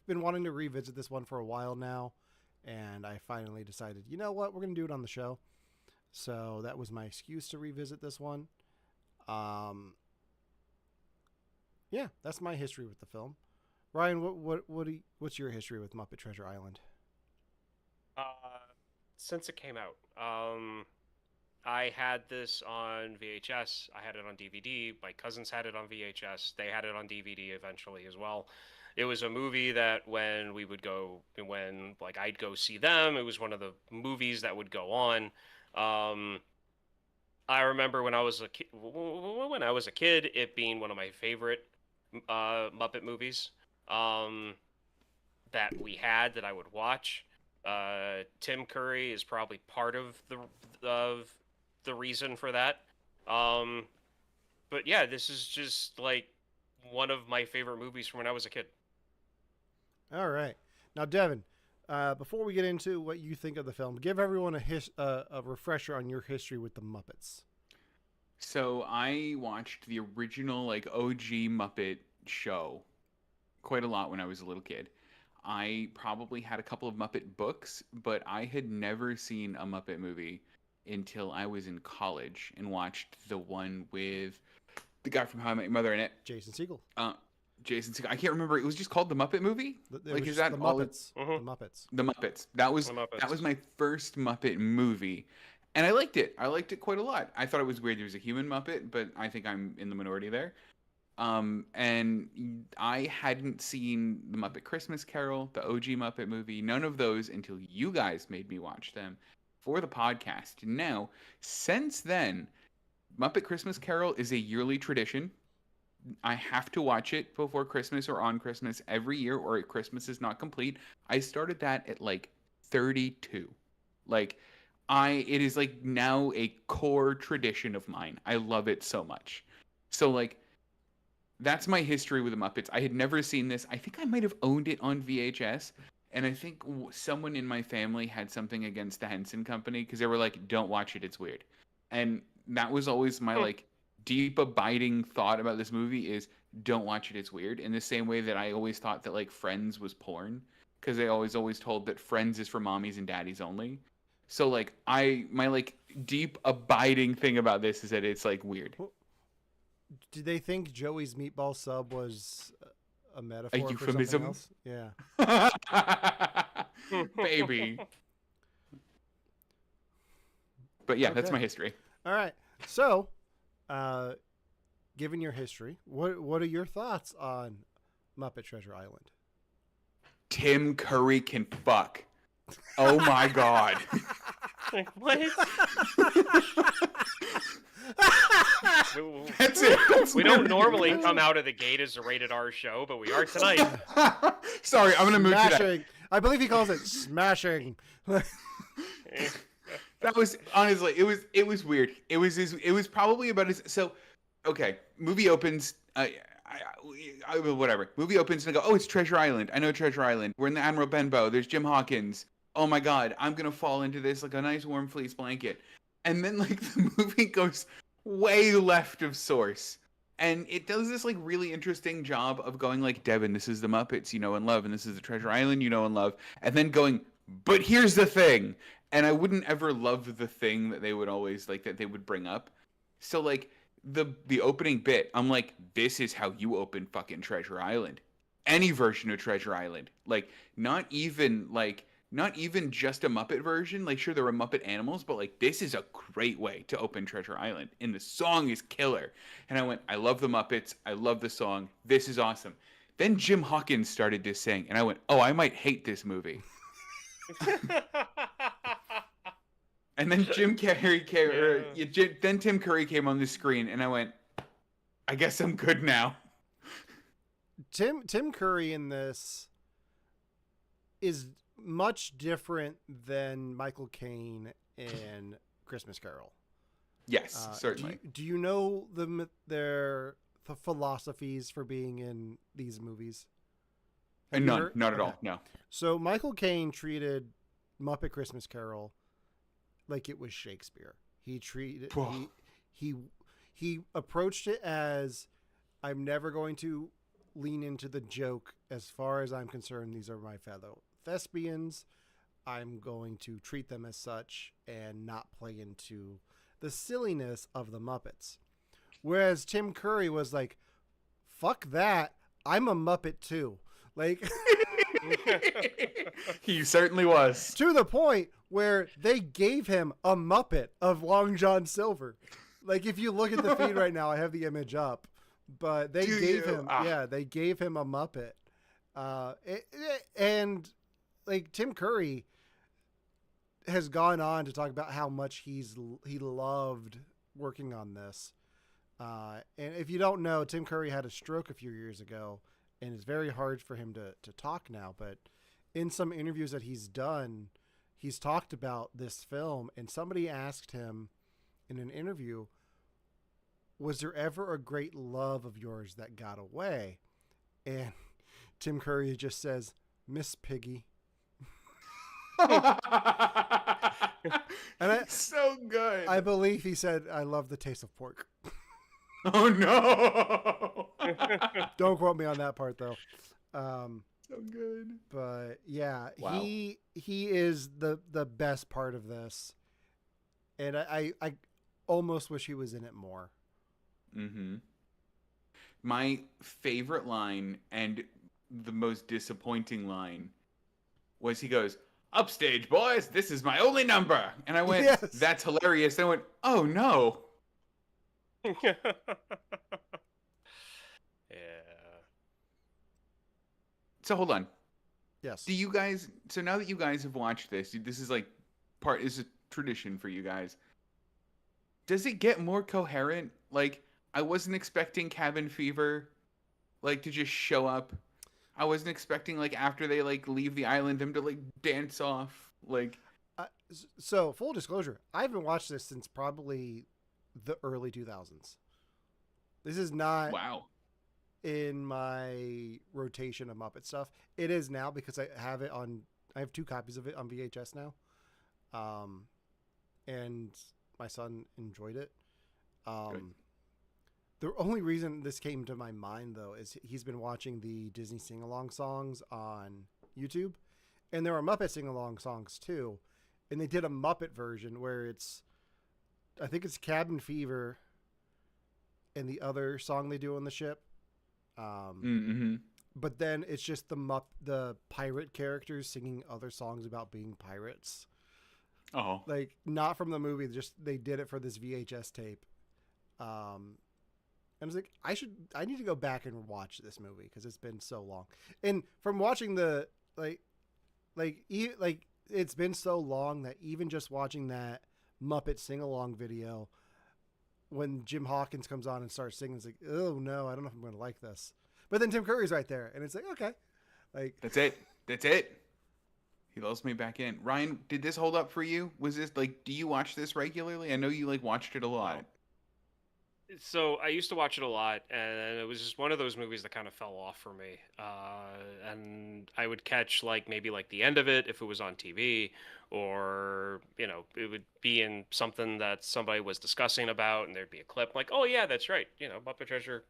[SPEAKER 1] been wanting to revisit this one for a while now, and I finally decided, you know what, we're going to do it on the show. So that was my excuse to revisit this one. Yeah, that's my history with the film. Ryan, what's your history with Muppet Treasure Island?
[SPEAKER 3] Since it came out, I had this on VHS. I had it on DVD. My cousins had it on VHS. They had it on DVD eventually as well. It was a movie that when I'd go see them, it was one of the movies that would go on. I remember when I was a kid, it being one of my favorite Muppet movies that we had that I would watch. Tim Curry is probably part of the reason for that. But yeah, this is just like one of my favorite movies from when I was a kid.
[SPEAKER 1] All right. Now, Devin, before we get into what you think of the film, give everyone a refresher on your history with the Muppets.
[SPEAKER 2] So I watched the original like OG Muppet show quite a lot when I was a little kid. I probably had a couple of Muppet books, but I had never seen a Muppet movie until I was in college and watched the one with the guy from How I Met Your Mother in it.
[SPEAKER 1] Jason Segel.
[SPEAKER 2] Jason Segel. I can't remember. It was just called the Muppet movie.
[SPEAKER 1] Like, is that the Muppets? The Muppets.
[SPEAKER 2] The Muppets. That was my first Muppet movie, and I liked it. I liked it quite a lot. I thought it was weird there was a human Muppet, but I think I'm in the minority there. And I hadn't seen the Muppet Christmas Carol, the OG Muppet movie, none of those until you guys made me watch them for the podcast. Now, since then, Muppet Christmas Carol is a yearly tradition. I have to watch it before Christmas or on Christmas every year, or Christmas is not complete. I started that at like 32. Like, it is like now a core tradition of mine. I love it so much. So like, that's my history with the Muppets. I had never seen this. I think I might have owned it on VHS. And I think someone in my family had something against the Henson Company because they were like, don't watch it, it's weird. And that was always my like deep abiding thought about this movie is don't watch it, it's weird. In the same way that I always thought that like Friends was porn because they always told that Friends is for mommies and daddies only. So like my like deep abiding thing about this is that it's like weird.
[SPEAKER 1] Did they think Joey's meatball sub was a metaphor
[SPEAKER 2] a
[SPEAKER 1] for something
[SPEAKER 2] euphemism?
[SPEAKER 1] else? Yeah.
[SPEAKER 2] Baby. But yeah, that's
[SPEAKER 1] Okay.
[SPEAKER 2] my history.
[SPEAKER 1] All right. So, given your history, what are your thoughts on Muppet Treasure Island?
[SPEAKER 2] Tim Curry can fuck. Oh my god.
[SPEAKER 3] Like, what?
[SPEAKER 2] That's it. That's
[SPEAKER 3] We
[SPEAKER 2] my
[SPEAKER 3] don't normally
[SPEAKER 2] review.
[SPEAKER 3] come out of the gate as a rated R show, but we are tonight.
[SPEAKER 2] Sorry, I'm gonna move to that.
[SPEAKER 1] Smashing. I believe he calls it smashing.
[SPEAKER 2] That was honestly, it was weird. It was probably about as so. Okay, movie opens. Whatever. Movie opens and I go, oh, it's Treasure Island. I know Treasure Island. We're in the Admiral Benbow. There's Jim Hawkins. Oh my god, I'm gonna fall into this like a nice warm fleece blanket. And then like the movie goes way left of source. And it does this like really interesting job of going like, Devin, this is the Muppets you know and love, and this is the Treasure Island you know and love, and then going, but here's the thing. And I wouldn't ever love the thing that they would always like that they would bring up. So like the opening bit, I'm like, this is how you open fucking Treasure Island. Any version of Treasure Island. Like not even just a Muppet version. Like, sure, there were Muppet animals, but like, this is a great way to open Treasure Island. And the song is killer. And I went, I love the Muppets. I love the song. This is awesome. Then Jim Hawkins started to sing, and I went, oh, I might hate this movie. And then Tim Curry came on the screen, and I went, I guess I'm good now.
[SPEAKER 1] Tim Curry in this is much different than Michael Caine in Christmas Carol.
[SPEAKER 2] Yes, certainly.
[SPEAKER 1] Do you know the philosophies for being in these movies?
[SPEAKER 2] None, not at all. No.
[SPEAKER 1] So Michael Caine treated Muppet Christmas Carol like it was Shakespeare. He treated he approached it as, I'm never going to lean into the joke. As far as I'm concerned, these are my fellow thespians. I'm going to treat them as such and not play into the silliness of the Muppets. Whereas Tim Curry was like, fuck that, I'm a Muppet too. Like,
[SPEAKER 2] he certainly was.
[SPEAKER 1] to the point where they gave him a Muppet of Long John Silver. Like, if you look at the feed right now, I have the image up, but they gave him a Muppet. And like Tim Curry has gone on to talk about how much he loved working on this. And if you don't know, Tim Curry had a stroke a few years ago, and it's very hard for him to talk now. But in some interviews that he's done, he's talked about this film, and somebody asked him in an interview, was there ever a great love of yours that got away? And Tim Curry just says, Miss Piggy. And
[SPEAKER 2] so good.
[SPEAKER 1] I believe he said, I love the taste of pork.
[SPEAKER 2] Oh no.
[SPEAKER 1] Don't quote me on that part though.
[SPEAKER 2] So good.
[SPEAKER 1] But yeah,
[SPEAKER 2] Wow.
[SPEAKER 1] he is the best part of this. And I almost wish he was in it more.
[SPEAKER 2] Mm-hmm. My favorite line and the most disappointing line was he goes, "Upstage, boys, this is my only number." And I went,
[SPEAKER 1] Yes.
[SPEAKER 2] "That's hilarious." Then I went, "Oh no."
[SPEAKER 3] Yeah.
[SPEAKER 2] So hold on.
[SPEAKER 1] Yes.
[SPEAKER 2] Do you guys, so now that you guys have watched this, this is like is a tradition for you guys. Does it get more coherent? Like, I wasn't expecting cabin fever, like, to just show up. I wasn't expecting, like, after they, like, leave the island, them to, like, dance off. Like,
[SPEAKER 1] So full disclosure, I haven't watched this since probably the early 2000s. This is not
[SPEAKER 2] wow.
[SPEAKER 1] in my rotation of Muppet stuff. It is now because I have it on. I have 2 copies of it on VHS now, and my son enjoyed it. The only reason this came to my mind though is he's been watching the Disney sing-along songs on YouTube, and there are Muppet sing-along songs too, and they did a Muppet version where I think it's Cabin Fever, and the other song they do on the ship. But then it's just the pirate characters singing other songs about being pirates.
[SPEAKER 2] Oh.
[SPEAKER 1] Like, not from the movie, just they did it for this VHS tape. And I was like, I need to go back and watch this movie because it's been so long. And from watching the it's been so long that even just watching that Muppet sing-along video, when Jim Hawkins comes on and starts singing, it's like, oh no, I don't know if I'm going to like this. But then Tim Curry's right there, and it's like, okay, like
[SPEAKER 2] That's it. He lulls me back in. Ryan, did this hold up for you? Was this like, do you watch this regularly? I know you like watched it a lot.
[SPEAKER 3] So I used to watch it a lot, and it was just one of those movies that kind of fell off for me. And I would catch maybe the end of it if it was on TV, or it would be in something that somebody was discussing about, and there'd be a clip like, "Oh yeah, that's right, Muppet Treasure,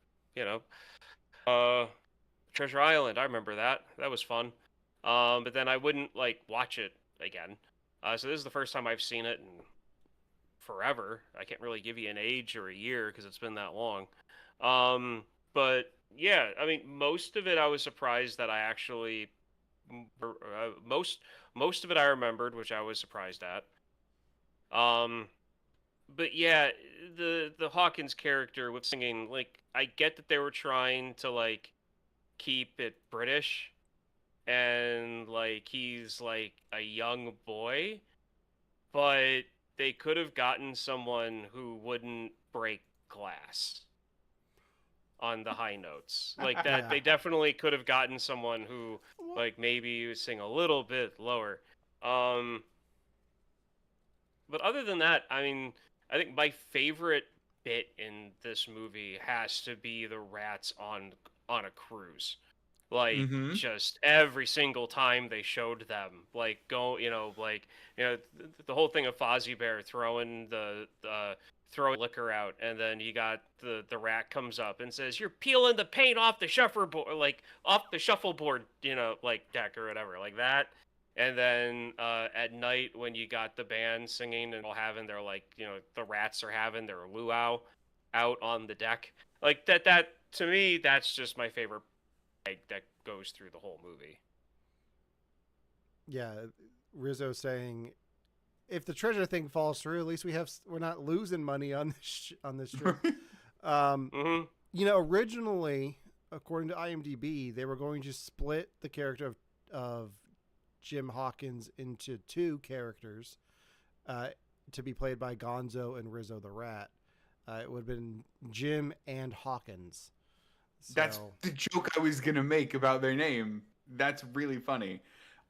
[SPEAKER 3] Treasure Island. I remember that. That was fun." But then I wouldn't watch it again. So this is the first time I've seen it in forever. I can't really give you an age or a year because it's been that long. But yeah, I mean, most of it I was surprised that I actually most of it I remembered, which I was surprised at. But yeah, the Hawkins character with singing, I get that they were trying to keep it British, and he's a young boy, but they could have gotten someone who wouldn't break glass on the high notes like that.
[SPEAKER 1] Yeah.
[SPEAKER 3] They definitely could have gotten someone who maybe would sing a little bit lower. But other than that, I mean, I think my favorite bit in this movie has to be the rats on a cruise. Just every single time they showed them, the whole thing of Fozzie Bear throwing throwing liquor out, and then you got the rat comes up and says, "You're peeling the paint off the shuffleboard, off the shuffleboard, deck or whatever, like that." And then at night when you got the band singing and all having their the rats are having their luau out on the deck, that to me, that's just my favorite that goes through the whole movie.
[SPEAKER 1] Yeah, Rizzo saying, if the treasure thing falls through, at least we're not losing money on this trip. Originally, according to IMDb, they were going to split the character of Jim Hawkins into 2 characters to be played by Gonzo and Rizzo the Rat. It would have been Jim and Hawkins.
[SPEAKER 2] That's the joke I was gonna make about their name. That's really funny.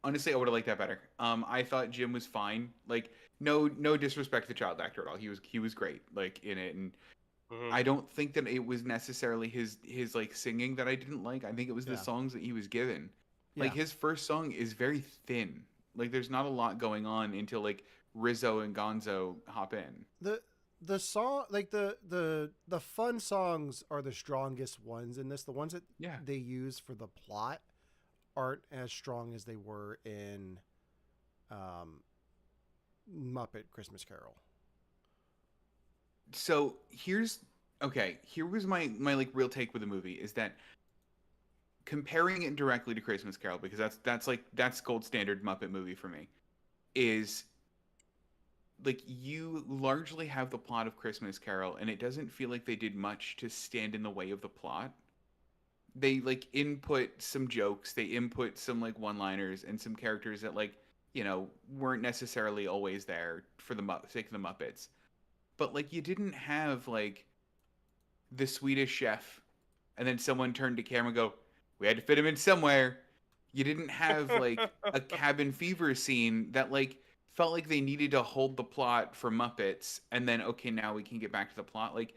[SPEAKER 2] Honestly, I would have liked that better. I thought Jim was fine. Like, no disrespect to the child actor at all. He was great, like in it, and
[SPEAKER 3] Mhm.
[SPEAKER 2] I don't think that it was necessarily his like singing that I didn't like. I think it was the
[SPEAKER 1] Yeah.
[SPEAKER 2] songs that he was given.
[SPEAKER 1] Yeah.
[SPEAKER 2] Like his first song is very thin. Like there's not a lot going on until like Rizzo and Gonzo hop in.
[SPEAKER 1] The song, like the fun songs are the strongest ones in this. The ones that
[SPEAKER 2] Yeah.
[SPEAKER 1] they use for the plot aren't as strong as they were in Muppet Christmas Carol.
[SPEAKER 2] So here was my like real take with the movie is that comparing it directly to Christmas Carol, because that's gold standard Muppet movie for me, is like you largely have the plot of Christmas Carol and it doesn't feel like they did much to stand in the way of the plot. They like input some jokes, they input some like one-liners and some characters that like, weren't necessarily always there for the sake of the Muppets. But like you didn't have like the Swedish chef and then someone turned to camera and go, we had to fit him in somewhere. You didn't have like a cabin fever scene that like felt like they needed to hold the plot for Muppets and then okay, now we can get back to the plot. Like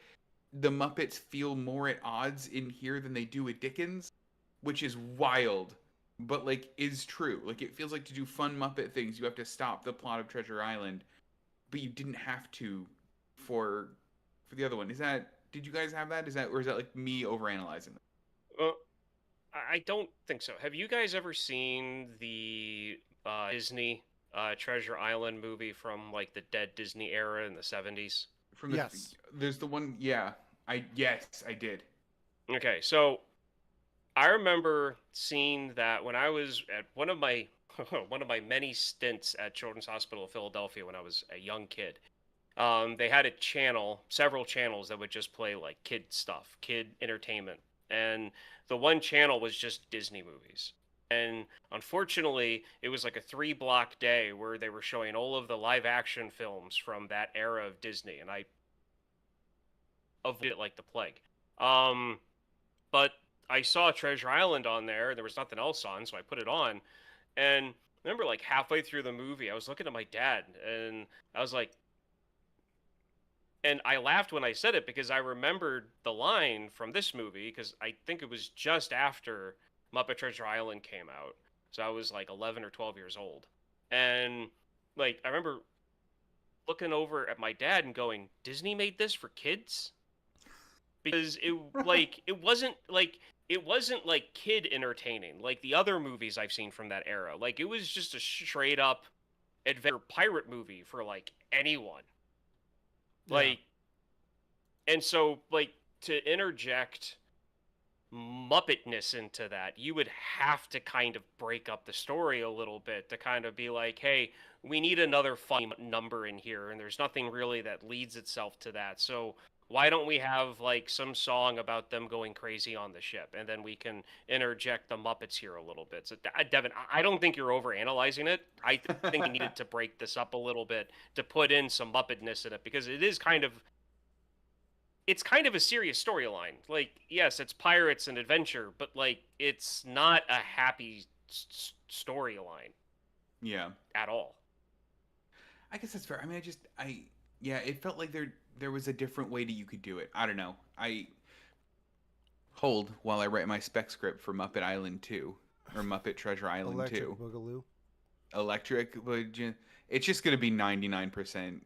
[SPEAKER 2] the Muppets feel more at odds in here than they do with Dickens, which is wild, but like is true. Like it feels like to do fun Muppet things, you have to stop the plot of Treasure Island, but you didn't have to for the other one. Did you guys have that? Or is that like me overanalyzing it?
[SPEAKER 3] Well, I don't think so. Have you guys ever seen the Disney Treasure Island movie from like the dead Disney era in the 70s?
[SPEAKER 2] From the
[SPEAKER 1] Yes.
[SPEAKER 2] there's the one, yeah. I did.
[SPEAKER 3] Okay, so I remember seeing that when I was at one of my one of my many stints at Children's Hospital of Philadelphia when I was a young kid. They had a channel, several channels that would just play like kid stuff, kid entertainment. And the one channel was just Disney movies. And unfortunately, it was like a 3-block day where they were showing all of the live action films from that era of Disney. And I avoided it like the plague. But I saw Treasure Island on there. There was nothing else on, so I put it on. And I remember like halfway through the movie, I was looking at my dad and I was like, and I laughed when I said it because I remembered the line from this movie because I think it was just after Muppet Treasure Island came out. So I was like 11 or 12 years old. And like I remember looking over at my dad and going, "Disney made this for kids?" Because it wasn't like kid entertaining like the other movies I've seen from that era. Like it was just a straight up adventure pirate movie for like anyone. Like, and so, like, to interject Muppetness into that, you would have to kind of break up the story a little bit to kind of be like, hey, we need another funny number in here, and there's nothing really that leads itself to that. So why don't we have, like, some song about them going crazy on the ship, and then we can interject the Muppets here a little bit. So, Devin, I don't think you're overanalyzing it. I think we needed to break this up a little bit to put in some Muppetness in it, because it is it's kind of a serious storyline. Like, yes, it's pirates and adventure, but like, it's not a happy storyline.
[SPEAKER 2] Yeah.
[SPEAKER 3] At all.
[SPEAKER 2] I guess that's fair. I mean, yeah, it felt like there was a different way that you could do it. I don't know. I hold while I write my spec script for Muppet Island 2 or Muppet Treasure Island
[SPEAKER 1] Electric
[SPEAKER 2] 2.
[SPEAKER 1] Boogaloo.
[SPEAKER 2] Electric, but it's just gonna be 99%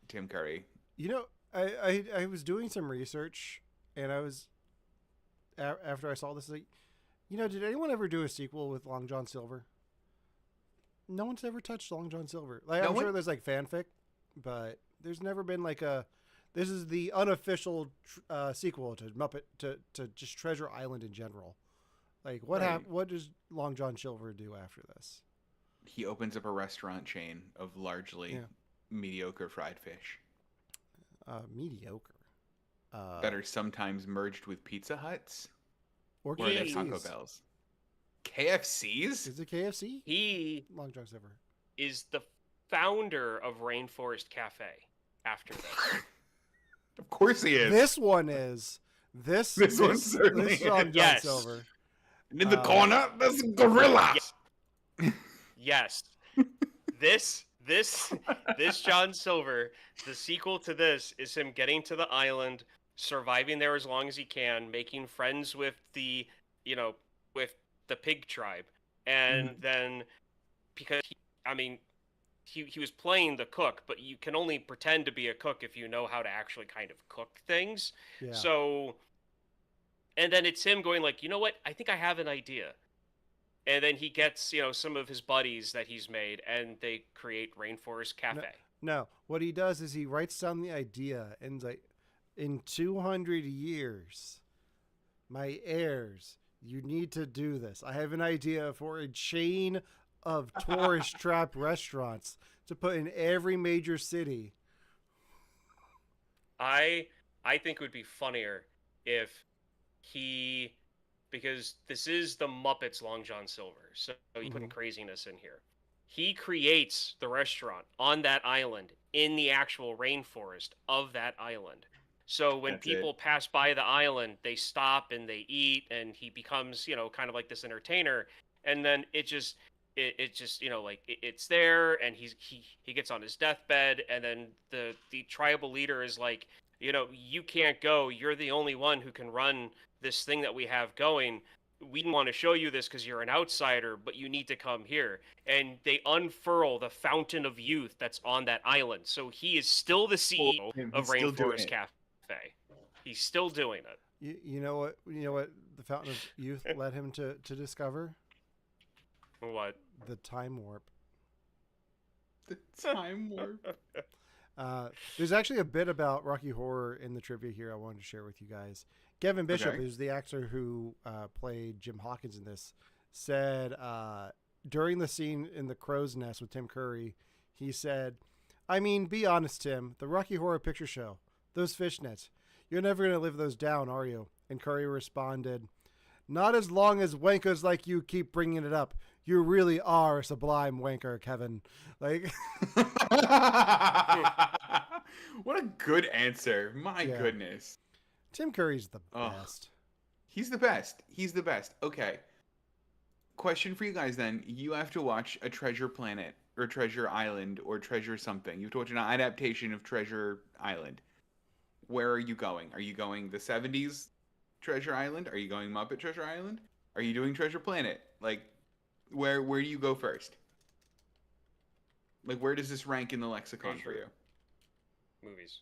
[SPEAKER 2] Tim Curry.
[SPEAKER 1] You know, I was doing some research, and I was after I saw this, like, did anyone ever do a sequel with Long John Silver? No one's ever touched Long John Silver. Like, I'm sure there's like fanfic, but there's never been like this is the unofficial sequel to Muppet to just Treasure Island in general. Like, what does Long John Silver do after this?
[SPEAKER 2] He opens up a restaurant chain of largely mediocre fried fish.
[SPEAKER 1] Mediocre.
[SPEAKER 2] That are sometimes merged with Pizza Huts
[SPEAKER 1] or
[SPEAKER 2] Taco Bells. KFCs?
[SPEAKER 1] Is it KFC?
[SPEAKER 3] He
[SPEAKER 1] Long John Silver
[SPEAKER 3] is the founder of Rainforest Cafe after this.
[SPEAKER 2] Of course he is.
[SPEAKER 1] This one is. This
[SPEAKER 2] one certainly
[SPEAKER 1] this is on John
[SPEAKER 3] Yes.
[SPEAKER 1] Silver.
[SPEAKER 2] And in the corner, there's a gorilla.
[SPEAKER 3] Yes. This John Silver, the sequel to this is him getting to the island, surviving there as long as he can, making friends with the pig tribe. And then because he was playing the cook, but you can only pretend to be a cook if you know how to actually kind of cook things.
[SPEAKER 1] Yeah.
[SPEAKER 3] So, and then it's him going like, you know what? I think I have an idea. And then he gets, some of his buddies that he's made, and they create Rainforest Cafe.
[SPEAKER 1] No, what he does is he writes down the idea and like, in 200 years, my heirs, you need to do this. I have an idea for a chain of tourist trap restaurants to put in every major city.
[SPEAKER 3] I think it would be funnier if because this is the Muppets Long John Silver, so you putting craziness in here. He creates the restaurant on that island in the actual rainforest of that island. So when people pass by the island, they stop and they eat, and he becomes, kind of like this entertainer. And then it's there, and he gets on his deathbed, and then the tribal leader is like, you can't go. You're the only one who can run this thing that we have going. We didn't want to show you this because you're an outsider, but you need to come here. And they unfurl the fountain of youth that's on that island. So he is still the CEO of Rainforest Cafe. He's still doing it.
[SPEAKER 1] You know what? The fountain of youth led him to discover?
[SPEAKER 3] What?
[SPEAKER 1] The time warp.
[SPEAKER 2] The time warp.
[SPEAKER 1] There's actually a bit about Rocky Horror in the trivia here I wanted to share with you guys. Kevin Bishop, who's the actor who played Jim Hawkins in this, said during the scene in the crow's nest with Tim Curry, he said, I mean, be honest, Tim, the Rocky Horror Picture Show, those fishnets, you're never going to live those down, are you? And Curry responded, not as long as wankers like you keep bringing it up. You really are a sublime wanker, Kevin. Like,
[SPEAKER 2] what a good answer. My goodness.
[SPEAKER 1] Tim Curry's the best.
[SPEAKER 2] He's the best. He's the best. Okay. Question for you guys then. You have to watch a Treasure Planet or Treasure Island or Treasure something. You have to watch an adaptation of Treasure Island. Where are you going? Are you going the 70s Treasure Island? Are you going Muppet Treasure Island? Are you doing Treasure Planet? Like, where do you go first? Like, where does this rank in the lexicon for you?
[SPEAKER 3] Movies.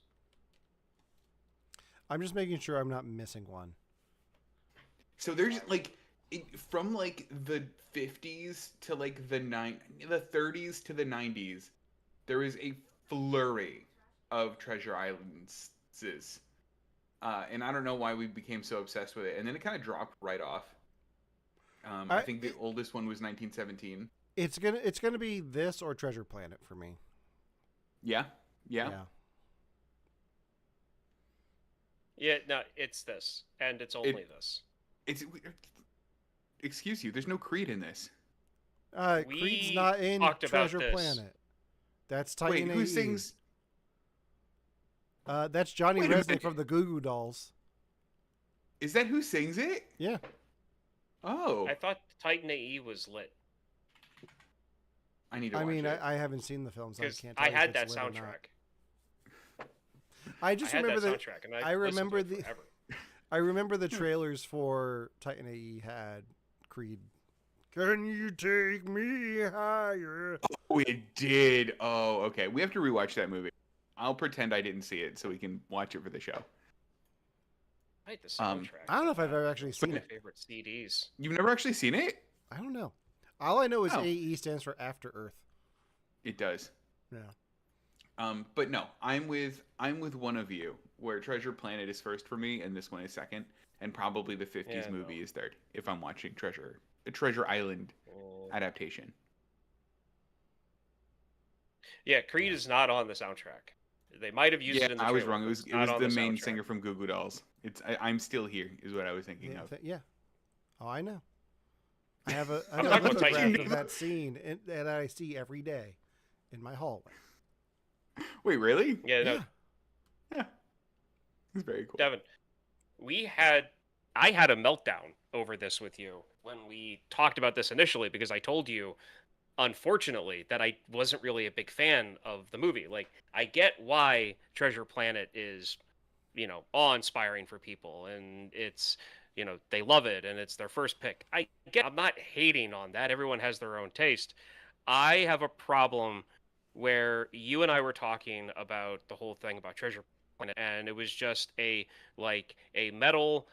[SPEAKER 1] I'm just making sure I'm not missing one.
[SPEAKER 2] So there's like from like the 50s to like the 30s to the 90s, there is a flurry of Treasure Islands. And I don't know why we became so obsessed with it. And then it kind of dropped right off. I think the oldest one was 1917.
[SPEAKER 1] It's gonna be this or Treasure Planet for me.
[SPEAKER 2] Yeah.
[SPEAKER 3] Yeah, no, it's this, and it's only this.
[SPEAKER 2] Excuse you. There's no Creed in this.
[SPEAKER 1] Creed's not in Treasure Planet. That's Titan.
[SPEAKER 2] Wait, who sings?
[SPEAKER 1] That's Johnny Resnick from the Goo Goo Dolls.
[SPEAKER 2] Is that who sings it?
[SPEAKER 1] Yeah.
[SPEAKER 2] Oh.
[SPEAKER 3] I thought Titan AE was lit.
[SPEAKER 2] I need to watch it.
[SPEAKER 1] I haven't seen the films. So I can't.
[SPEAKER 3] I had that soundtrack.
[SPEAKER 1] I just remember the
[SPEAKER 3] soundtrack, and I
[SPEAKER 1] remember the trailers for Titan AE had Creed. Can you take me higher?
[SPEAKER 2] Oh, it did. Oh, okay. We have to rewatch that movie. I'll pretend I didn't see it so we can watch it for the show.
[SPEAKER 3] I hate the soundtrack.
[SPEAKER 1] I don't know if I've ever actually seen it.
[SPEAKER 3] My favorite CDs.
[SPEAKER 2] You've never actually seen it?
[SPEAKER 1] I don't know. All I know is AE stands for After Earth.
[SPEAKER 2] It does.
[SPEAKER 1] Yeah.
[SPEAKER 2] But no, I'm with one of you where Treasure Planet is first for me and this one is second, and probably the 50s movie is third if I'm watching Treasure Island adaptation.
[SPEAKER 3] Yeah, Creed is not on the soundtrack. They might have used it in the trailer.
[SPEAKER 2] I was wrong. It was the main singer from Goo Goo Dolls. I'm Still Here is what I was thinking of.
[SPEAKER 1] Yeah. Oh, I know. I have a photograph of that scene that I see every day in my hallway.
[SPEAKER 2] Wait, really?
[SPEAKER 3] Yeah.
[SPEAKER 2] It's very cool.
[SPEAKER 3] Devin, I had a meltdown over this with you when we talked about this initially because I told you, unfortunately, that I wasn't really a big fan of the movie. Like, I get why Treasure Planet is, awe-inspiring for people, and it's, they love it, and it's their first pick. I'm not hating on that. Everyone has their own taste. I have a problem where you and I were talking about the whole thing about Treasure Planet, and it was just a metal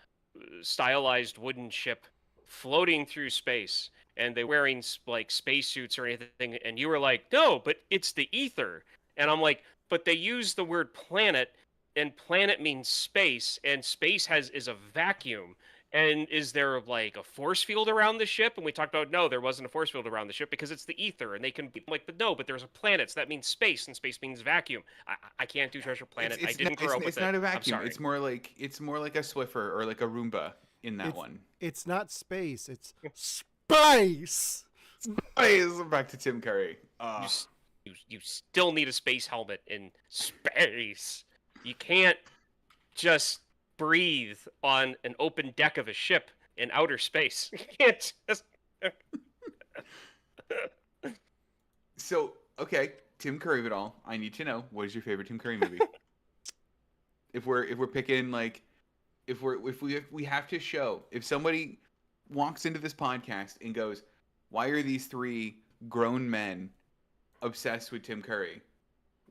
[SPEAKER 3] stylized wooden ship floating through space, and they wearing like spacesuits or anything, and you were like, no, but it's the ether, and I'm like, but they use the word planet, and planet means space, and space is a vacuum. And is there like a force field around the ship? And we talked about, no, there wasn't a force field around the ship because it's the ether, and they can be like, but no, but there's a planet, so that means space, and space means vacuum. I can't do Treasure Planet. I didn't grow up with it.
[SPEAKER 2] It's not a vacuum.
[SPEAKER 3] I'm sorry.
[SPEAKER 2] It's more like a Swiffer or like a Roomba in that one.
[SPEAKER 1] It's not space. It's space.
[SPEAKER 2] Back to Tim Curry.
[SPEAKER 3] You still need a space helmet in space. You can't just breathe on an open deck of a ship in outer space. You can't just...
[SPEAKER 2] So, okay, Tim Curry of it all. I need to know, what is your favorite Tim Curry movie? if we're picking like, if we have to show, if somebody walks into this podcast and goes, why are these three grown men obsessed with Tim Curry?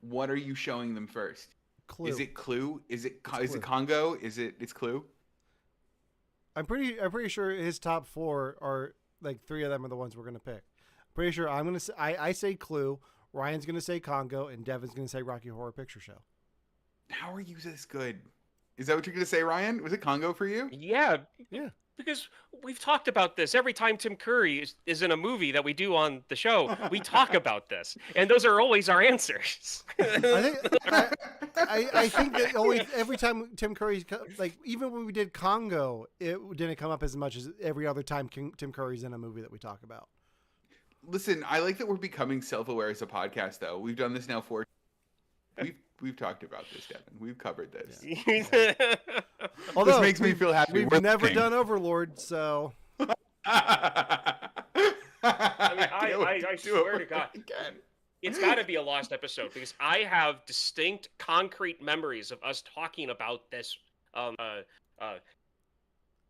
[SPEAKER 2] What are you showing them first?
[SPEAKER 1] Clue.
[SPEAKER 2] Is it Clue? Is it
[SPEAKER 1] Clue.
[SPEAKER 2] Congo? It's Clue?
[SPEAKER 1] I'm pretty sure his top four are like three of them are the ones we're gonna pick. Pretty sure I'm gonna say I say Clue, Ryan's gonna say Congo, and Devin's gonna say Rocky Horror Picture Show.
[SPEAKER 2] How are you this good? Is that what you're gonna say, Ryan? Was it Congo for you?
[SPEAKER 3] Yeah.
[SPEAKER 1] Yeah.
[SPEAKER 3] Because we've talked about this every time Tim Curry is in a movie that we do on the show. We talk about this, and those are always our answers.
[SPEAKER 1] I think that always every time Tim Curry's like even when we did Congo, it didn't come up as much as every other time Tim Curry's in a movie that we talk about.
[SPEAKER 2] Listen, I like that we're becoming self-aware as a podcast, though. We've done this now We've talked about this, Devin. We've covered this.
[SPEAKER 3] Yeah.
[SPEAKER 1] Although
[SPEAKER 2] this makes me feel happy.
[SPEAKER 1] We've never done Overlord, so.
[SPEAKER 3] I swear to God, it's got to be a lost episode because I have distinct, concrete memories of us talking about this,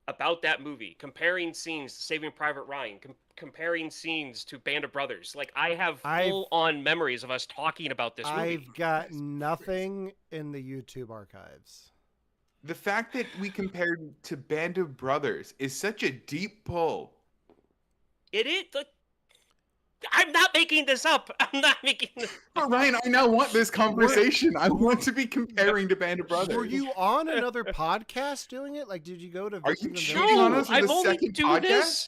[SPEAKER 3] about that movie, comparing scenes to Saving Private Ryan, comparing scenes to Band of Brothers. Like, I have full-on memories of us talking about this movie.
[SPEAKER 1] I've got nothing in the YouTube archives.
[SPEAKER 2] The fact that we compared to Band of Brothers is such a deep pull.
[SPEAKER 3] It is. I'm not making this up. I'm not making this
[SPEAKER 2] up. Ryan, I now want this conversation. I want to be comparing to Band of Brothers.
[SPEAKER 1] Were you on another podcast doing it? Like, did you go to...
[SPEAKER 2] Are you cheating on us with
[SPEAKER 3] I'm
[SPEAKER 2] the
[SPEAKER 3] only
[SPEAKER 2] second
[SPEAKER 3] doing
[SPEAKER 2] podcast?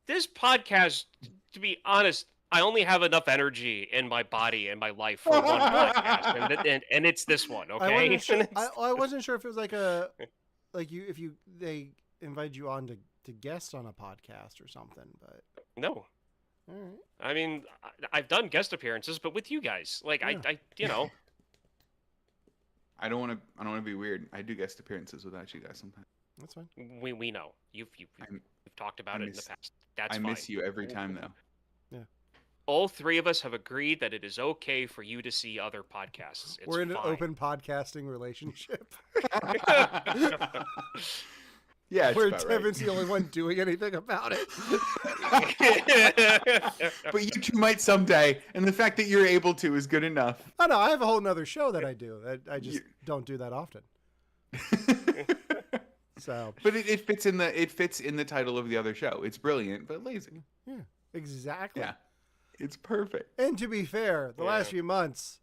[SPEAKER 3] This podcast, to be honest, I only have enough energy in my body and my life for one podcast, and it's this one. Okay.
[SPEAKER 1] I wasn't sure if it was like they invited you on to guest on a podcast or something, but
[SPEAKER 3] no.
[SPEAKER 1] All right.
[SPEAKER 3] I mean, I've done guest appearances, but with you guys, like
[SPEAKER 1] Yeah.
[SPEAKER 2] I don't want to be weird. I do guest appearances without you guys sometimes.
[SPEAKER 1] That's fine.
[SPEAKER 3] We know you've talked about it in the past. That's fine.
[SPEAKER 2] I miss you every time though.
[SPEAKER 1] Yeah.
[SPEAKER 3] All three of us have agreed that it is okay for you to see other podcasts. It's
[SPEAKER 1] We're in
[SPEAKER 3] fine.
[SPEAKER 1] an open podcasting relationship.
[SPEAKER 2] Yeah, it's
[SPEAKER 1] where
[SPEAKER 2] about
[SPEAKER 1] Devin's the only one doing anything about it.
[SPEAKER 2] But you two might someday, and the fact that you're able to is good enough.
[SPEAKER 1] Oh no, I have a whole nother show that I do. I just don't do that often. So,
[SPEAKER 2] but it fits in the title of the other show. It's brilliant, but lazy.
[SPEAKER 1] Yeah, exactly.
[SPEAKER 2] Yeah, it's perfect.
[SPEAKER 1] And to be fair, the last few months,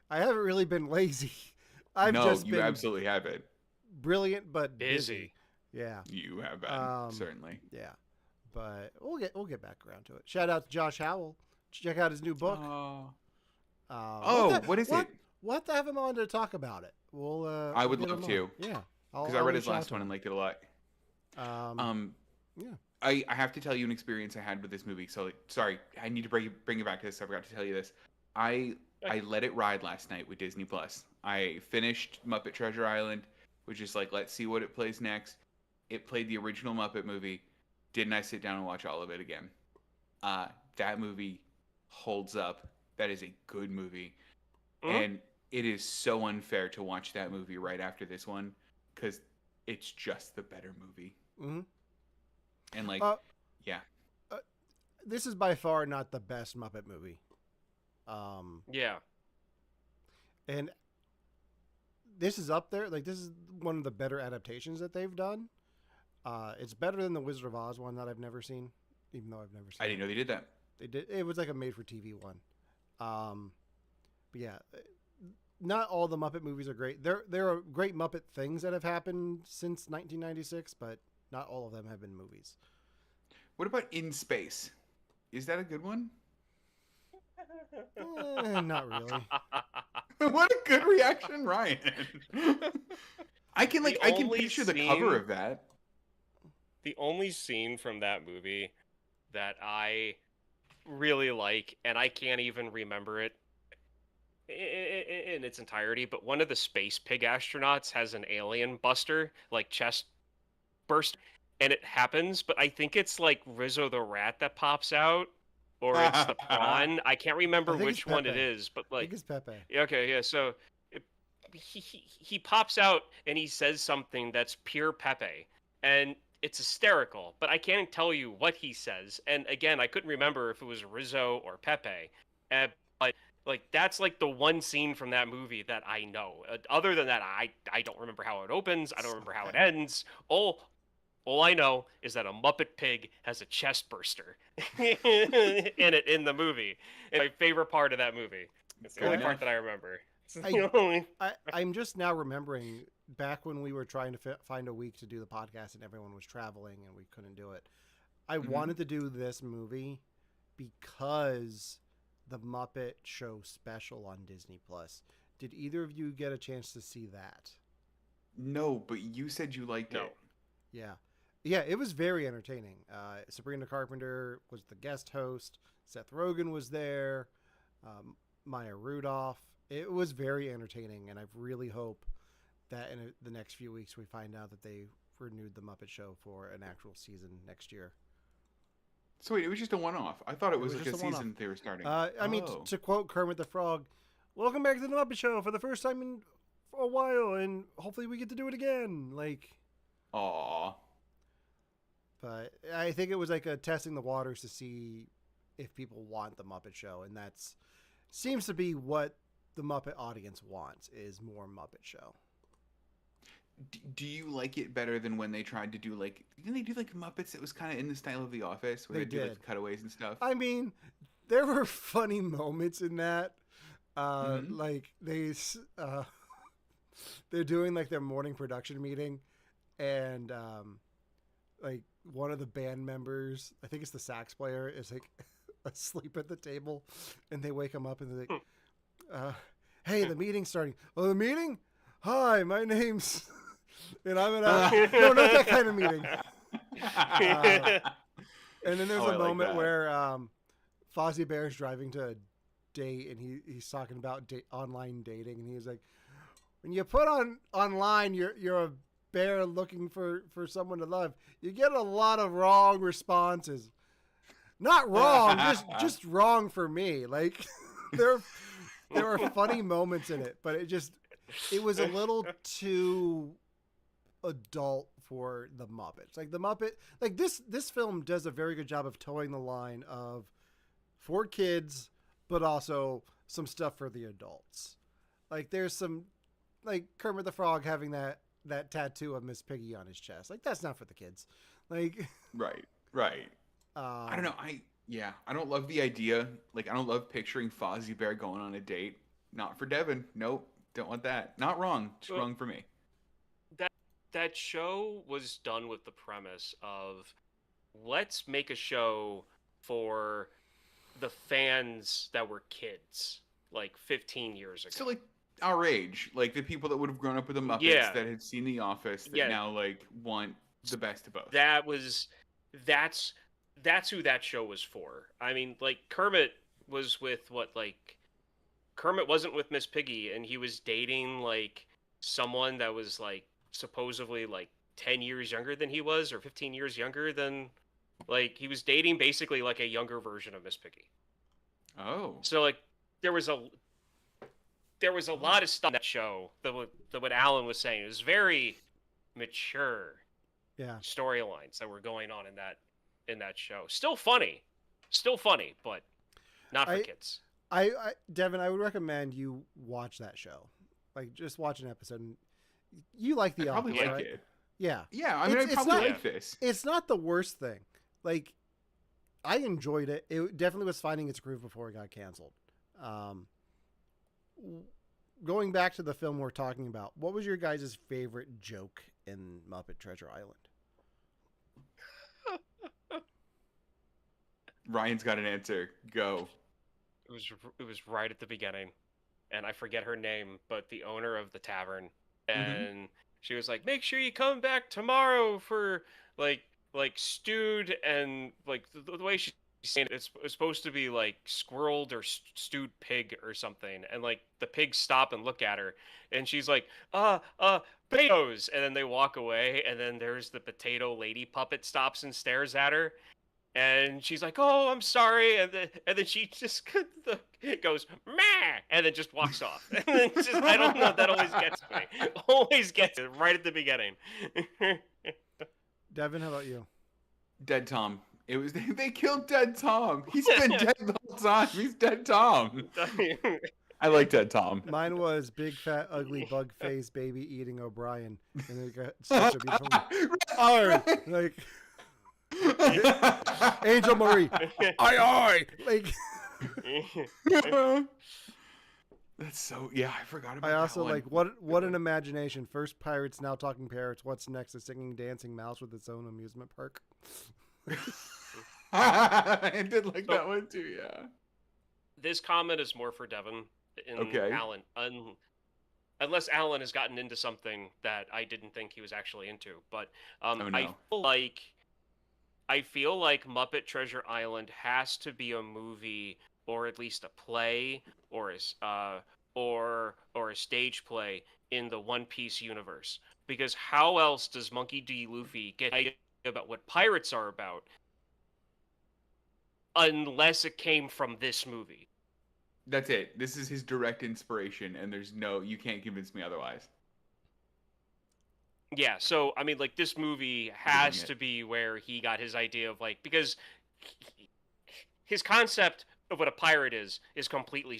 [SPEAKER 1] I haven't really been lazy. I've just been
[SPEAKER 2] absolutely haven't.
[SPEAKER 1] Brilliant, but busy. Yeah,
[SPEAKER 2] you have been certainly.
[SPEAKER 1] Yeah, but we'll get back around to it. Shout out to Josh Howell. Check out his new book.
[SPEAKER 2] What is it?
[SPEAKER 1] We'll have to have him on to talk about it.
[SPEAKER 2] I would love to.
[SPEAKER 1] Yeah,
[SPEAKER 2] because I read his last one and liked it a lot.
[SPEAKER 1] Yeah.
[SPEAKER 2] I have to tell you an experience I had with this movie. So sorry, I need to bring it back to this. I forgot to tell you this. I let it ride last night with Disney Plus. I finished Muppet Treasure Island, which is like, let's see what it plays next. It played the original Muppet movie. Didn't I sit down and watch all of it again? That movie holds up. That is a good movie.
[SPEAKER 3] Mhm.
[SPEAKER 2] And it is so unfair to watch that movie right after this one because it's just the better movie.
[SPEAKER 1] Mm-hmm.
[SPEAKER 2] And like, yeah,
[SPEAKER 1] This is by far not the best Muppet movie.
[SPEAKER 3] Yeah.
[SPEAKER 1] And this is up there. Like, this is one of the better adaptations that they've done. It's better than the Wizard of Oz one that I've never seen, even though I've never seen
[SPEAKER 2] I didn't know they did that.
[SPEAKER 1] They did. It was like a made-for-TV one. But yeah, not all the Muppet movies are great. There are great Muppet things that have happened since 1996, but not all of them have been movies.
[SPEAKER 2] What about In Space? Is that a good one?
[SPEAKER 1] Not really.
[SPEAKER 2] What a good reaction, Ryan. I can
[SPEAKER 3] only
[SPEAKER 2] picture the
[SPEAKER 3] scene-
[SPEAKER 2] cover of that.
[SPEAKER 3] The only scene from that movie that I really like, and I can't even remember it in its entirety, but one of the space pig astronauts has an alien buster, like chest burst, and it happens, but I think it's like Rizzo the rat that pops out, or it's the prawn. I can't remember
[SPEAKER 1] I think it's
[SPEAKER 3] which one it
[SPEAKER 1] Pepe.
[SPEAKER 3] is, but
[SPEAKER 1] I
[SPEAKER 3] like,
[SPEAKER 1] think it's Pepe.
[SPEAKER 3] okay, yeah, so he pops out and he says something that's pure Pepe, and it's hysterical, but I can't tell you what he says. And again, I couldn't remember if it was Rizzo or Pepe. But like that's like the one scene from that movie that I know. Other than that, I don't remember how it opens. I don't remember how it ends. All I know is that a Muppet pig has a chest burster in in the movie. It's my favorite part of that movie. It's the
[SPEAKER 2] Good
[SPEAKER 3] only
[SPEAKER 2] enough.
[SPEAKER 3] part that I remember. It's the
[SPEAKER 1] I-
[SPEAKER 3] only-
[SPEAKER 1] I'm just now remembering back when we were trying to find a week to do the podcast and everyone was traveling and we couldn't do it. I
[SPEAKER 2] Mhm.
[SPEAKER 1] wanted to do this movie because the Muppet Show special on Disney Plus. Did either of you get a chance to see that?
[SPEAKER 2] No, but you said you liked
[SPEAKER 3] No.
[SPEAKER 2] it.
[SPEAKER 1] Yeah. Yeah, it was very entertaining. Sabrina Carpenter was the guest host. Seth Rogen was there. Maya Rudolph. It was very entertaining, and I really hope that in the next few weeks we find out that they renewed the Muppet Show for an actual season next year.
[SPEAKER 2] So wait, it was just a one-off. I thought it was
[SPEAKER 1] was
[SPEAKER 2] like a
[SPEAKER 1] just a one-off.
[SPEAKER 2] season they were starting.
[SPEAKER 1] I mean,
[SPEAKER 2] Oh.
[SPEAKER 1] to quote Kermit the Frog, "Welcome back to the Muppet Show for the first time in a while, and hopefully we get to do it again." Like,
[SPEAKER 2] Aw.
[SPEAKER 1] but I think it was like a testing the waters to see if people want the Muppet Show, and that's seems to be what the Muppet audience wants is more Muppet Show.
[SPEAKER 2] Do you like it better than when they tried to do like? Didn't they do like Muppets? It was kind of in the style of The Office, where
[SPEAKER 1] They
[SPEAKER 2] they do like
[SPEAKER 1] did.
[SPEAKER 2] cutaways and stuff.
[SPEAKER 1] I mean, there were funny moments in that.
[SPEAKER 2] Mhm.
[SPEAKER 1] Like they're doing like their morning production meeting, and like one of the band members, I think it's the sax player, is like asleep at the table, and they wake him up and they're like, "Hey, the meeting's starting." "Oh, the meeting? Hi, my name's," and I'm in no, not that kind of meeting. And then there's
[SPEAKER 2] Oh, I
[SPEAKER 1] a
[SPEAKER 2] like
[SPEAKER 1] moment
[SPEAKER 2] that.
[SPEAKER 1] where Fozzie Bear's driving to a date, and he's talking about online dating, and he's like, "When you put online, you're a bear looking for someone to love. You get a lot of wrong responses. Not wrong, just wrong for me. Like there were funny moments in it, but it was a little too adult for the Muppets. Like the Muppet, like this film does a very good job of towing the line of for kids, but also some stuff for the adults. Like there's some, like Kermit the Frog having that tattoo of Miss Piggy on his chest. Like that's not for the kids. Like
[SPEAKER 2] Right. I don't know. I don't love the idea. Like I don't love picturing Fozzie Bear going on a date. Not for Devin. Nope. Don't want that. Not wrong. Just
[SPEAKER 3] Well-
[SPEAKER 2] wrong for me.
[SPEAKER 3] That show was done with the premise of let's make a show for the fans that were kids like 15 years ago.
[SPEAKER 2] So like our age, like the people that would have grown up with the Muppets
[SPEAKER 3] Yeah.
[SPEAKER 2] that had seen The Office that
[SPEAKER 3] Yeah.
[SPEAKER 2] now like want the best of both.
[SPEAKER 3] That's who that show was for. I mean, like Kermit was with what, like Kermit wasn't with Miss Piggy, and he was dating like someone that was like supposedly like 10 years younger than he was, or 15 years younger than, like, he was dating basically like a younger version of Miss Piggy.
[SPEAKER 2] Oh.
[SPEAKER 3] So like there was a lot of stuff in that show that what Alan was saying. It was very mature
[SPEAKER 1] Yeah.
[SPEAKER 3] storylines that were going on in that show. Still funny, but not for kids.
[SPEAKER 1] Devin, I would recommend you watch that show. Like, just watch an episode. And you like The Office,
[SPEAKER 2] probably like
[SPEAKER 1] right?
[SPEAKER 2] it.
[SPEAKER 1] Yeah.
[SPEAKER 2] Yeah, I mean, I probably
[SPEAKER 1] not,
[SPEAKER 2] like this.
[SPEAKER 1] It's not the worst thing. Like, I enjoyed it. It definitely was finding its groove before it got canceled. Going back to the film we're talking about, what was your guys' favorite joke in Muppet Treasure Island?
[SPEAKER 2] Ryan's got an answer. Go.
[SPEAKER 3] It was right at the beginning, and I forget her name, but the owner of the tavern, and she was like, "Make sure you come back tomorrow for like stewed," and like the way she's saying it, it's supposed to be like squirreled or stewed pig or something, and like the pigs stop and look at her, and she's like, potatoes," and then they walk away, and then there's the potato lady puppet stops and stares at her. And she's like, "Oh, I'm sorry," and then she just goes meh, and then just walks off. And then just, I don't know, that always gets me. Always gets it right at the beginning.
[SPEAKER 1] Devin, how about you?
[SPEAKER 2] Dead Tom. It was they killed Dead Tom. He's been dead the whole time. He's Dead Tom. I like Dead Tom.
[SPEAKER 1] Mine was big fat ugly bug face baby eating O'Brien, and it got such a beautiful iron like. Angel Marie, aye, like.
[SPEAKER 2] That's so. Yeah, I forgot about.
[SPEAKER 1] I also
[SPEAKER 2] that
[SPEAKER 1] like what an imagination. First pirates, now talking parrots. What's next? A singing, dancing mouse with its own amusement park.
[SPEAKER 2] I did like that one too. Yeah.
[SPEAKER 3] This comment is more for Devin and
[SPEAKER 2] Okay.
[SPEAKER 3] Alan. Unless Alan has gotten into something that I didn't think he was actually into, but
[SPEAKER 2] no.
[SPEAKER 3] I feel like Muppet Treasure Island has to be a movie, or at least a play, or a stage play in the One Piece universe. Because how else does Monkey D. Luffy get an idea about what pirates are about, unless it came from this movie?
[SPEAKER 2] That's it. This is his direct inspiration, and you can't convince me otherwise.
[SPEAKER 3] Yeah, so I mean, like, this movie has to be where he got his idea of, like, because his concept of what a pirate is completely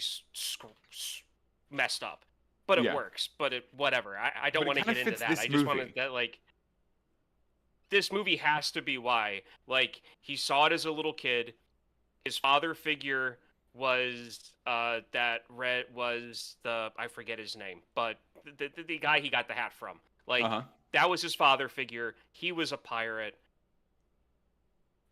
[SPEAKER 3] messed up, but it works. But whatever. I don't want to get into that. I just wanted that, like, this movie has to be why. Like, he saw it as a little kid. His father figure was I forget his name, but the guy he got the hat from. Like, that was his father figure. He was a pirate.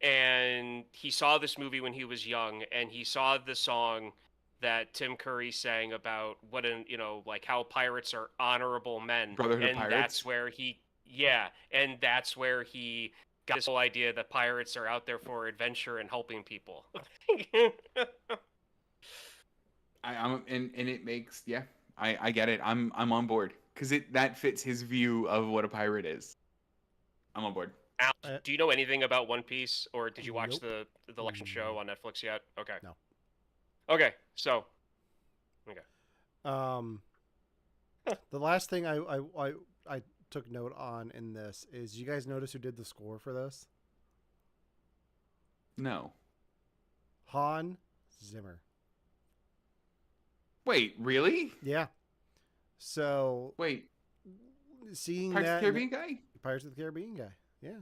[SPEAKER 3] And he saw this movie when he was young, and he saw the song that Tim Curry sang about like how pirates are honorable men.
[SPEAKER 2] Brotherhood of Pirates.
[SPEAKER 3] That's where that's where he got this whole idea that pirates are out there for adventure and helping people.
[SPEAKER 2] And it makes I get it. I'm on board because that fits his view of what a pirate is. I'm on board.
[SPEAKER 3] Al, do you know anything about One Piece, or did you watch the election show on Netflix yet? Okay.
[SPEAKER 1] No.
[SPEAKER 3] Okay, so. Okay.
[SPEAKER 1] The last thing I took note on in this is, you guys notice who did the score for this?
[SPEAKER 2] No.
[SPEAKER 1] Hans Zimmer.
[SPEAKER 2] Wait, really?
[SPEAKER 1] Yeah. So.
[SPEAKER 2] Wait.
[SPEAKER 1] Seeing
[SPEAKER 2] Pirates
[SPEAKER 1] that.
[SPEAKER 2] of the Caribbean guy?
[SPEAKER 1] Pirates of the Caribbean guy. Yeah.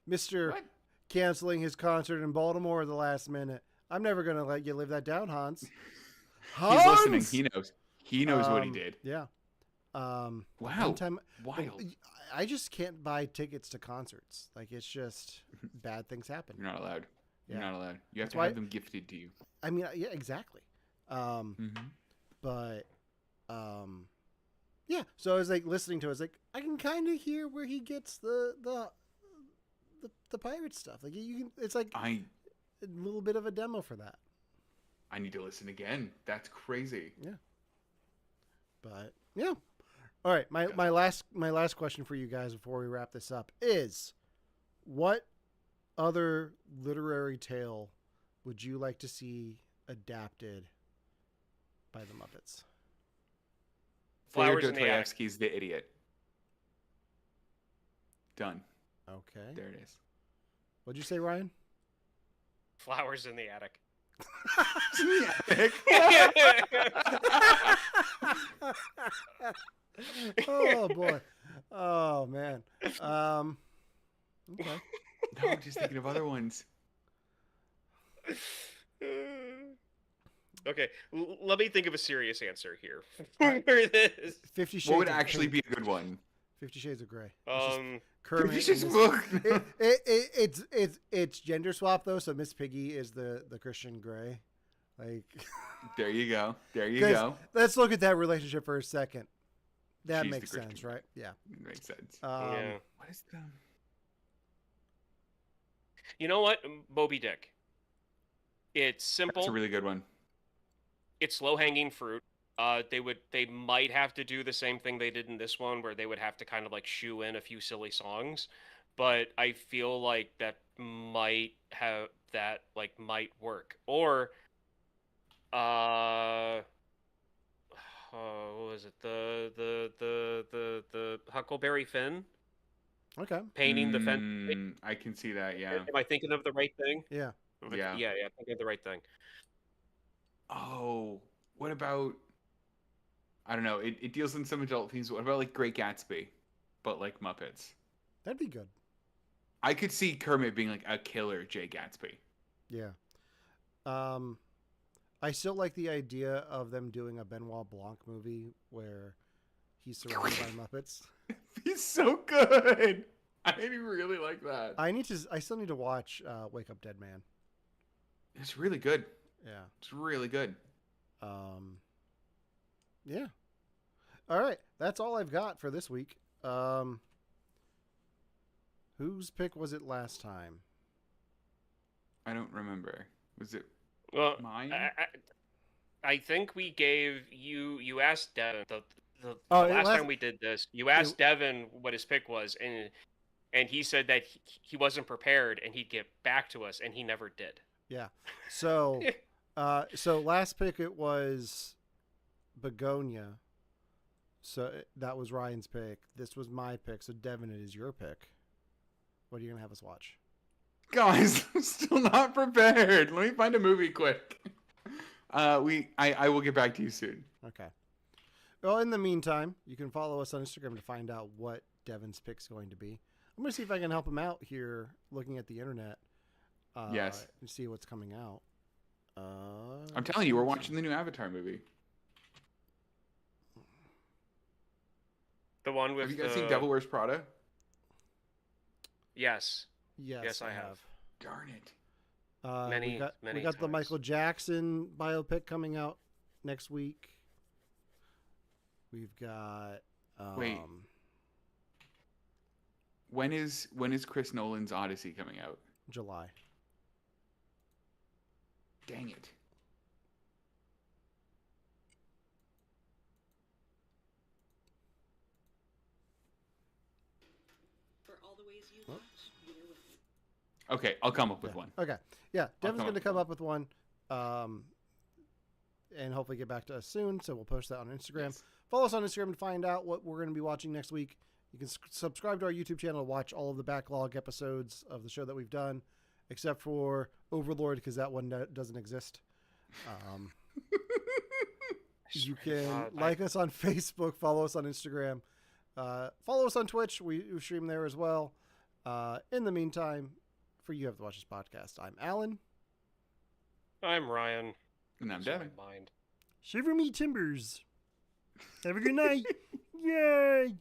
[SPEAKER 1] Mr. Canceling his concert in Baltimore at the last minute. I'm never going to let you live that down, Hans.
[SPEAKER 2] He's listening. He knows. He knows what he did.
[SPEAKER 1] Yeah.
[SPEAKER 2] Wow.
[SPEAKER 1] Wild. I just can't buy tickets to concerts. Like, it's just bad things happen.
[SPEAKER 2] You're not allowed.
[SPEAKER 1] Yeah.
[SPEAKER 2] You're not allowed. You have to have them gifted to you.
[SPEAKER 1] I mean, yeah, exactly. But, yeah. So I was like listening to it. I was like, I can kind of hear where he gets the pirate stuff. Like, you can. It's like a little bit of a demo for that.
[SPEAKER 2] I need to listen again. That's crazy.
[SPEAKER 1] Yeah. But yeah. All right. My last question for you guys before we wrap this up is, what other literary tale would you like to see adapted by the Muppets?
[SPEAKER 3] Flowers in the Attic.
[SPEAKER 2] Dostoevsky's The Idiot. Done.
[SPEAKER 1] Okay.
[SPEAKER 2] There it is.
[SPEAKER 1] What'd you say, Ryan?
[SPEAKER 3] Flowers in the Attic.
[SPEAKER 1] Oh boy. Oh man. Okay.
[SPEAKER 2] No, I'm just thinking of other ones.
[SPEAKER 3] Okay, let me think of a serious answer here for this.
[SPEAKER 1] 50 Shades
[SPEAKER 2] What would
[SPEAKER 1] of
[SPEAKER 2] actually
[SPEAKER 1] Pink.
[SPEAKER 2] be a good one?
[SPEAKER 1] 50 Shades of Grey. It's just
[SPEAKER 3] 50
[SPEAKER 1] Kermit
[SPEAKER 2] Shades
[SPEAKER 1] and
[SPEAKER 2] of
[SPEAKER 1] Miss-
[SPEAKER 2] Grey.
[SPEAKER 1] it's gender swap though, so Miss Piggy is the Christian Grey. Like
[SPEAKER 2] There you go. There you
[SPEAKER 1] 'cause
[SPEAKER 2] go.
[SPEAKER 1] let's look at that relationship for a second. That
[SPEAKER 2] She's the
[SPEAKER 1] makes
[SPEAKER 2] Christian
[SPEAKER 1] sense,
[SPEAKER 2] Grey.
[SPEAKER 1] right? Yeah.
[SPEAKER 2] Makes sense.
[SPEAKER 3] Yeah.
[SPEAKER 2] What is the...
[SPEAKER 3] You know what? Moby Dick. It's simple.
[SPEAKER 2] That's a really good one.
[SPEAKER 3] It's low-hanging fruit. They might have to do the same thing they did in this one, where they would have to kind of like shoe in a few silly songs, but I feel like that might work. Or, what was it? The Huckleberry Finn
[SPEAKER 1] Okay.
[SPEAKER 3] painting the fence.
[SPEAKER 2] I can see that, yeah.
[SPEAKER 3] Am I thinking of the right thing?
[SPEAKER 1] Yeah.
[SPEAKER 2] Yeah.
[SPEAKER 3] Yeah, I'm thinking of the right thing.
[SPEAKER 2] Oh, what about... I don't know. It deals in some adult themes. What about like Great Gatsby, but like Muppets?
[SPEAKER 1] That'd be good.
[SPEAKER 2] I could see Kermit being like a killer Jay Gatsby.
[SPEAKER 1] Yeah. I still like the idea of them doing a Benoit Blanc movie where he's surrounded by Muppets.
[SPEAKER 2] He's so good. I really like that.
[SPEAKER 1] I still need to watch Wake Up Dead Man.
[SPEAKER 2] It's really good.
[SPEAKER 1] Yeah.
[SPEAKER 2] It's really good.
[SPEAKER 1] Yeah. All right. That's all I've got for this week. Whose pick was it last time?
[SPEAKER 2] I don't remember. Was it
[SPEAKER 3] Well,
[SPEAKER 2] mine?
[SPEAKER 3] I think we gave you. You asked Devin the
[SPEAKER 1] Oh,
[SPEAKER 3] last time we did this. You asked Devin what his pick was, and he said that he wasn't prepared and he'd get back to us, and he never did.
[SPEAKER 1] Yeah. So, so last pick it was Begonia. So that was Ryan's pick. This was my pick. So Devin, it is your pick. What are you gonna have us watch?
[SPEAKER 2] Guys, I'm still not prepared. Let me find a movie quick. I will get back to you soon.
[SPEAKER 1] Okay. Well, in the meantime, you can follow us on Instagram to find out what Devin's pick's going to be. I'm gonna see if I can help him out here, looking at the internet.
[SPEAKER 2] Yes.
[SPEAKER 1] And see what's coming out.
[SPEAKER 2] I'm telling you, we're watching the new Avatar movie.
[SPEAKER 3] The one with
[SPEAKER 2] Have you guys seen Devil Wears Prada?
[SPEAKER 3] Yes.
[SPEAKER 1] Yes,
[SPEAKER 3] I have.
[SPEAKER 2] Darn it.
[SPEAKER 3] Many
[SPEAKER 1] we got the
[SPEAKER 3] times.
[SPEAKER 1] Michael Jackson biopic coming out next week. We've got
[SPEAKER 2] Wait. When is Chris Nolan's Odyssey coming out?
[SPEAKER 1] July.
[SPEAKER 2] Dang it.
[SPEAKER 4] For all the ways you watch, you're with me.
[SPEAKER 2] Okay, I'll come up with one.
[SPEAKER 1] Okay. Yeah, Devin's
[SPEAKER 2] come
[SPEAKER 1] going to
[SPEAKER 2] up
[SPEAKER 1] come
[SPEAKER 2] with
[SPEAKER 1] up with one, and hopefully get back to us soon. So we'll post that on Instagram.
[SPEAKER 2] Yes.
[SPEAKER 1] Follow us on Instagram to find out what we're going to be watching next week. You can subscribe to our YouTube channel to watch all of the backlog episodes of the show that we've done, except for Overlord, because that one doesn't exist. You can like us on Facebook, follow us on Instagram, follow us on Twitch. We stream there as well. In the meantime, for You Have to Watch This podcast, I'm Alan.
[SPEAKER 3] I'm Ryan.
[SPEAKER 2] And I'm
[SPEAKER 3] Lose my
[SPEAKER 2] Devin.
[SPEAKER 3] mind.
[SPEAKER 1] Shiver me timbers. Have a good night. Yay.